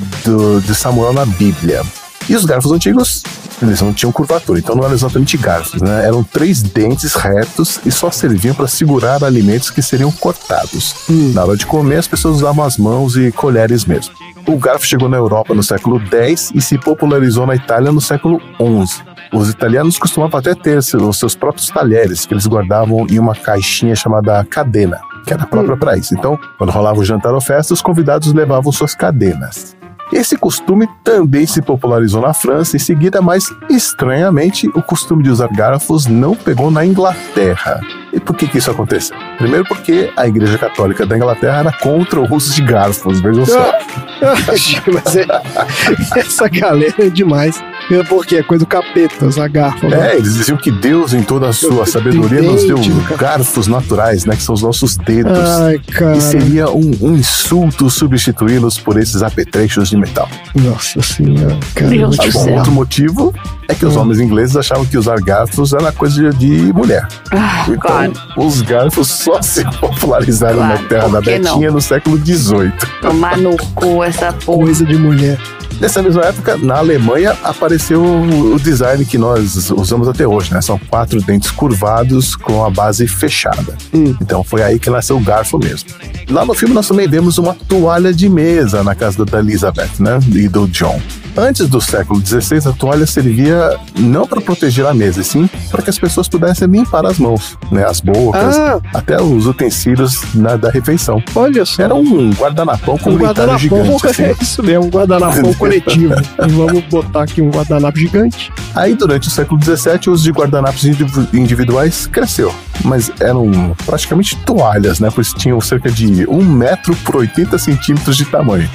de Samuel na Bíblia. E os garfos antigos, eles não tinham curvatura, então não eram exatamente garfos, né? Eram 3 dentes retos e só serviam para segurar alimentos que seriam cortados. Na hora de comer, as pessoas usavam as mãos e colheres mesmo. O garfo chegou na Europa no século X e se popularizou na Itália no século XI. Os italianos costumavam até ter os seus próprios talheres, que eles guardavam em uma caixinha chamada cadena, que era própria para isso. Então, quando rolava o jantar ou festa, os convidados levavam suas cadenas. Esse costume também se popularizou na França em seguida, mas, estranhamente, o costume de usar garfos não pegou na Inglaterra. E por que isso aconteceu? Primeiro porque a Igreja Católica da Inglaterra era contra o uso de garfos, vejam só. Mas essa galera é demais. Porque é coisa do capeta, usar garfo. Né? Eles diziam que Deus, em toda a sua sabedoria, nos deu garfos naturais, né? Que são os nossos dedos. Ai, cara. E seria um insulto substituí-los por esses apetrechos de metal. Nossa Senhora, cara. Deus do céu. Outro motivo é que os homens ingleses achavam que usar garfos era coisa de mulher. Então, claro, os garfos só se popularizaram na terra da Betinha no século XVIII. Tomar no cu essa porra. Coisa de mulher. Nessa mesma época, na Alemanha, apareceu o design que nós usamos até hoje, né? São 4 dentes curvados com a base fechada. Então foi aí que nasceu o garfo mesmo. Lá no filme nós também vemos uma toalha de mesa na casa da Elizabeth, né? E do John. Antes do século XVI, a toalha servia não para proteger a mesa, e sim para que as pessoas pudessem limpar as mãos, né, as bocas, até os utensílios da refeição. Olha só. Era um guardanapão comunitário gigante. Assim. É isso mesmo, um guardanapão coletivo. Vamos botar aqui um guardanapo gigante. Aí, durante o século XVII, o uso de guardanapos individuais cresceu, mas eram praticamente toalhas, né, pois tinham cerca de 1 metro por 80 centímetros de tamanho.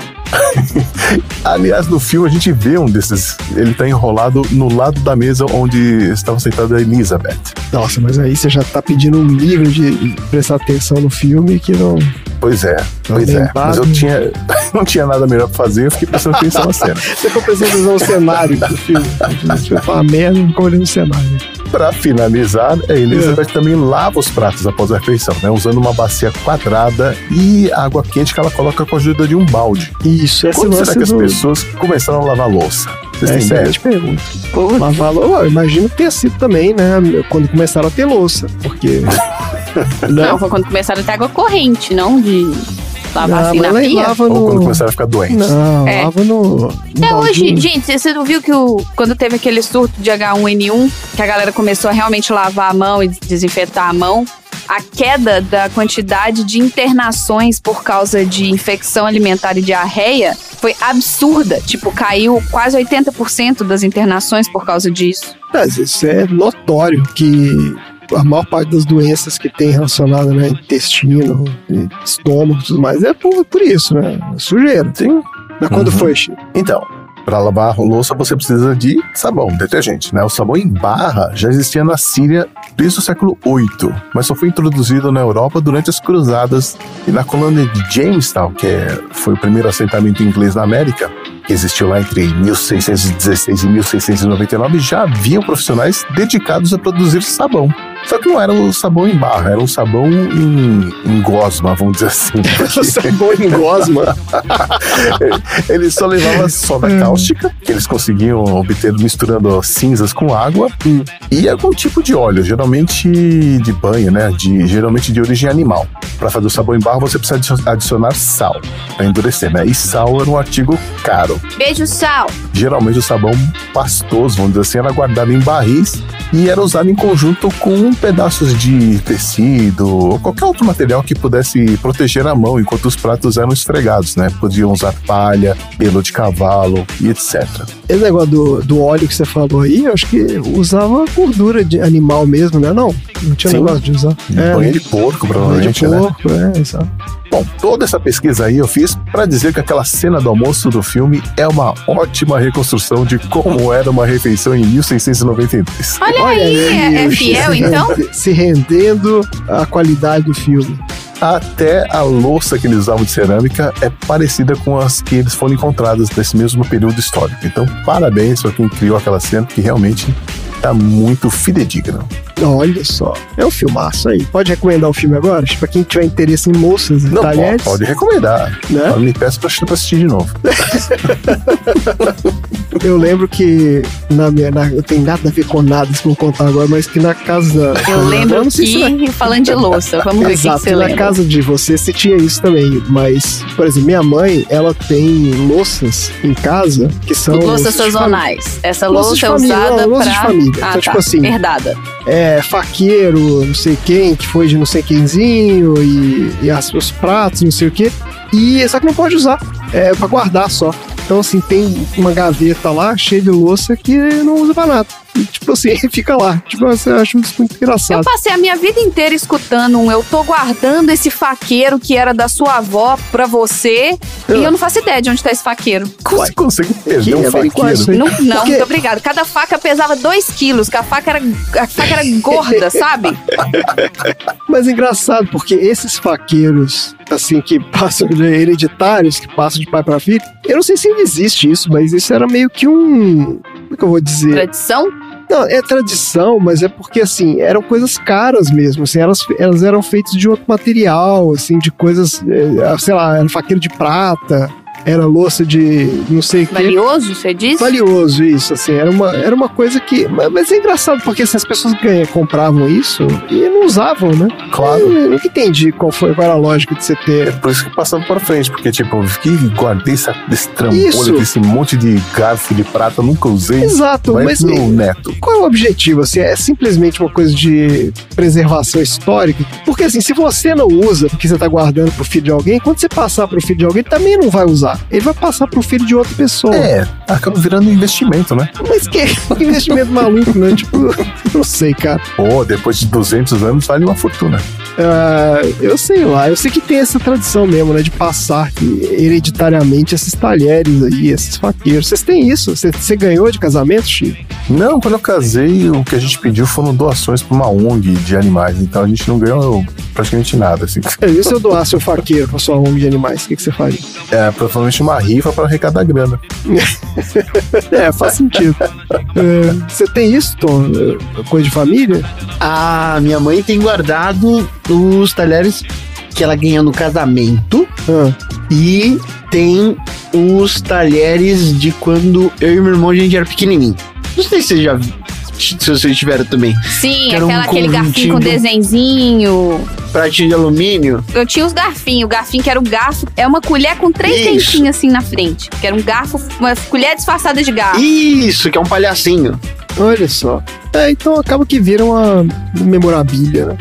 Aliás, no filme a gente vê um desses. Ele tá enrolado no lado da mesa onde estava sentada a Elizabeth. Nossa, mas aí você já tá pedindo um nível de prestar atenção no filme que não... Pois é. Mas eu não tinha nada melhor pra fazer, eu fiquei prestando atenção na cena. Você ficou prestando atenção no cenário do filme. Você fala merda e ficou olhando no cenário. Pra finalizar, a Elizabeth também lava os pratos após a refeição, né? Usando uma bacia quadrada e água quente que ela coloca com a ajuda de um balde. Isso, essa Quando será que as pessoas começaram a lavar louça? Vocês têm ideia? Eu te pergunto. Lavar louça, eu imagino que tenha sido também, né? Quando começaram a ter louça, porque... Não, foi quando começaram a ter água corrente, não de lavar assim na pia. Ou quando começaram a ficar doentes. Não, lava no Até hoje, gente, você não viu que quando teve aquele surto de H1N1, que a galera começou a realmente lavar a mão e desinfetar a mão, a queda da quantidade de internações por causa de infecção alimentar e diarreia foi absurda. Tipo, caiu quase 80% das internações por causa disso. Mas isso é notório que a maior parte das doenças que tem relacionada, né, intestino, estômago e tudo mais, é por isso, né? Sujeira. Sim. Mas quando foi, Chico? Então, para lavar a louça você precisa de sabão, detergente, né? O sabão em barra já existia na Síria desde o século VIII, mas só foi introduzido na Europa durante as cruzadas e na colônia de Jamestown, que foi o primeiro assentamento inglês na América, que existiu lá entre 1616 e 1699, já haviam profissionais dedicados a produzir sabão. Só que não era um sabão em barra, era um sabão em gosma, vamos dizer assim. Sabão em gosma? Eles só levavam soda cáustica, que eles conseguiam obter misturando cinzas com água, e algum tipo de óleo, geralmente de banho, né? Geralmente de origem animal. Para fazer o sabão em barra, você precisa adicionar sal, para endurecer, né? E sal era um artigo caro. Beijo, sal! Geralmente o sabão pastoso, vamos dizer assim, era guardado em barris e era usado em conjunto com pedaços de tecido ou qualquer outro material que pudesse proteger a mão enquanto os pratos eram esfregados, né? Podiam usar palha, pelo de cavalo e etc. Esse negócio do óleo que você falou aí, eu acho que usava gordura de animal mesmo, né? Não tinha negócio de usar. Banho de porco, provavelmente, banho de porco, né? Exato. Bom, toda essa pesquisa aí eu fiz para dizer que aquela cena do almoço do filme é uma ótima reconstrução de como era uma refeição em 1692. Olha aí, é fiel então? Se rendendo à qualidade do filme. Até a louça que eles usavam de cerâmica é parecida com as que eles foram encontradas nesse mesmo período histórico. Então, parabéns para quem criou aquela cena, que realmente tá muito fidedigno. Olha só, é um filmaço aí. Pode recomendar o filme agora? Pra quem tiver interesse em louças e talheres? Pode recomendar. Né? Eu me peço pra assistir de novo. Eu lembro que eu tenho nada a ver com nada, se vou contar agora, mas que na casa... Eu lembro que, falando de louça, vamos ver o que você lembra. Na casa de você tinha isso também, mas, por exemplo, minha mãe, ela tem louças em casa que são... Louças sazonais. Essa louça é usada louça de família. Então, tipo assim... Herdada. Faqueiro, não sei quem, que foi de não sei quemzinho, e os pratos, não sei o quê. Só que não pode usar, pra guardar só. Então, assim, tem uma gaveta lá cheia de louça que não usa pra nada. E, tipo assim, fica lá. Tipo, eu acho isso muito engraçado. Eu passei a minha vida inteira escutando eu tô guardando esse faqueiro que era da sua avó pra você, e eu não faço ideia de onde tá esse faqueiro. Como você consegue perder um faqueiro? Não, muito obrigado. Cada faca pesava 2 quilos, que a faca era gorda, sabe? Mas é engraçado, porque esses faqueiros, assim, que passam de hereditários, que passam de pai pra filho, eu não sei se ainda existe isso, mas isso era meio que como é que eu vou dizer? Tradição? Não, é tradição, mas é porque, assim, eram coisas caras mesmo, assim, elas eram feitas de outro material, assim, de coisas, sei lá, era faqueiro de prata, era louça de não sei o que. Valioso, você disse? Valioso, isso, assim, era uma coisa que... Mas é engraçado, porque assim, as pessoas compravam isso e não usavam, né? Claro. Eu nunca entendi qual era a lógica de você ter... É por isso que passando pra frente, porque tipo, que guardei desse trambolho, desse monte de garfo de prata, nunca usei. Exato, vai mas pro neto. Qual é o objetivo? Assim, é simplesmente uma coisa de preservação histórica? Porque assim, se você não usa porque você tá guardando pro filho de alguém, quando você passar pro filho de alguém, ele também não vai usar. Ele vai passar pro filho de outra pessoa. Acaba virando um investimento, né? Mas que investimento maluco, né? Tipo, não sei, cara. Depois de 200 anos vale uma fortuna. Eu sei lá, eu sei que tem essa tradição mesmo, né? De passar hereditariamente esses talheres aí, esses faqueiros. Vocês têm isso? Você ganhou de casamento, Chico? Não, quando eu casei, o que a gente pediu foram doações pra uma ONG de animais. Então a gente não ganhou praticamente nada, assim. E se eu doasse um faqueiro pra sua ONG de animais, o que você faria? Provavelmente uma rifa para arrecadar grana. Faz sentido. Você tem isso, Tom? Coisa de família? Ah, minha mãe tem guardado os talheres que ela ganhou no casamento. E tem os talheres de quando eu e meu irmão a gente era pequenininho. Não sei se vocês tiveram também. Sim, aquele garfinho com desenzinho. Pratinho de alumínio. Eu tinha os garfinhos. O garfinho que era o garfo. É uma colher com 3 dentinhos assim na frente. Que era um garfo, uma colher disfarçada de garfo. Isso, que é um palhacinho. Olha só. Então acaba que vira uma memorabilia, né?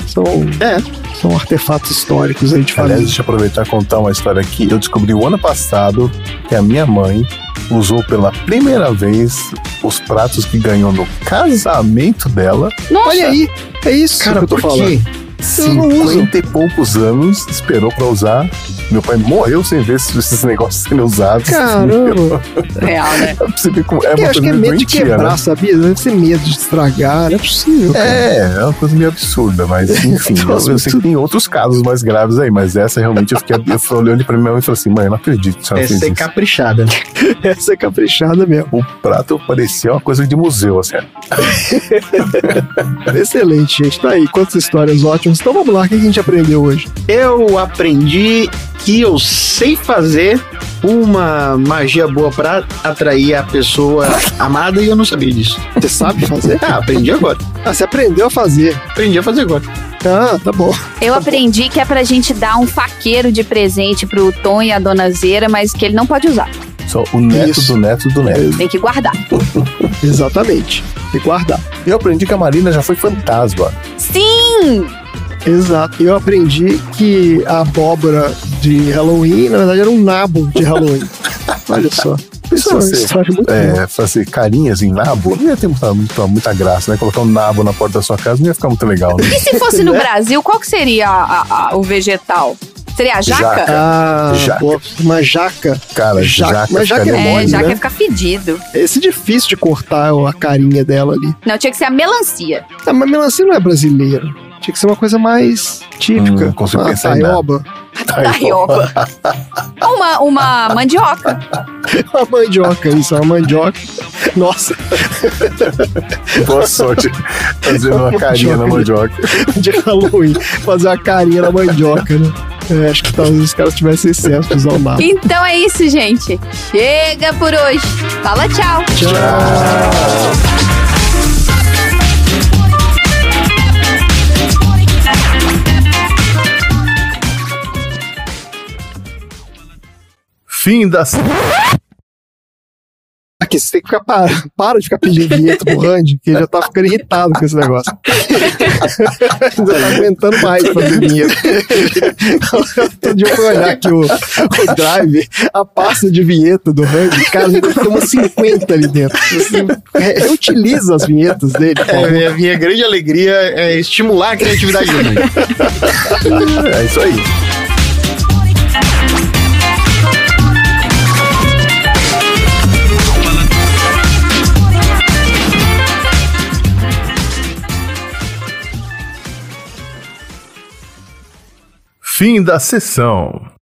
São artefatos históricos aí de família. Aliás, deixa eu aproveitar e contar uma história aqui. Eu descobri o ano passado que a minha mãe usou pela primeira vez os pratos que ganhou no casamento dela. Nossa. Olha aí, é isso, cara, que eu tô falando. 50 e poucos anos esperou pra usar. Meu pai morreu sem ver esses negócios sendo usados. Caramba. Real, né? Pra você ver como Eu acho que é medo de quebrar, né? sabia? Deve ser medo de estragar, não é possível. Cara. É uma coisa meio absurda, mas enfim, eu sei que tem outros casos mais graves aí, mas essa realmente eu olhei pra minha mãe e falei assim, mãe, eu não acredito que você fez Essa é isso. caprichada, né? Essa é caprichada mesmo. O prato parecia uma coisa de museu, assim. Excelente, gente. Tá aí, quantas histórias ótimas. Então vamos lá, o que a gente aprendeu hoje? Eu aprendi que eu sei fazer uma magia boa pra atrair a pessoa amada e eu não sabia disso. Você sabe fazer? Aprendi agora. Você aprendeu a fazer. Aprendi a fazer agora. Tá bom. Eu aprendi que é pra gente dar um faqueiro de presente pro Tom e a Dona Zera, mas que ele não pode usar. Só o neto do neto do neto. Tem que guardar. Exatamente. Tem que guardar. Eu aprendi que a Marina já foi fantasma. Sim! Exato. Eu aprendi que a abóbora de Halloween, na verdade, era um nabo de Halloween. Olha só. Isso é uma história muito boa. Fazer carinhas em nabo não ia ter muita graça, né? Colocar um nabo na porta da sua casa não ia ficar muito legal, né? E se fosse no Brasil, qual que seria o vegetal? Seria a jaca? Jaca. Pô, uma jaca. Cara, jaca. Mas jaca é mole, jaca né? ia ficar fedido. Esse é difícil de cortar a carinha dela ali. Não, tinha que ser a melancia. Mas melancia não é brasileira. Tinha que ser uma coisa mais típica. Consigo uma pensar em taioba. Taioba. uma mandioca. Uma mandioca, isso, uma mandioca. Nossa. Boa sorte fazendo uma carinha na mandioca. De Halloween, fazer uma carinha na mandioca, né? Acho que talvez os caras tivessem excesso de usar o nabo. Então é isso, gente. Chega por hoje. Fala tchau. Tchau. Fim da... Aqui, você tem que ficar para de ficar pedindo vinheta pro Randy, que ele já tá ficando irritado com esse negócio. Não tá aguentando mais fazer vinheta. Todo dia eu fui olhar aqui o Drive, a pasta de vinheta do Randy, cara, ele tem umas 50 ali dentro. Você reutiliza as vinhetas dele. A minha grande alegria é estimular a criatividade do Randy. É isso aí. Fim da sessão.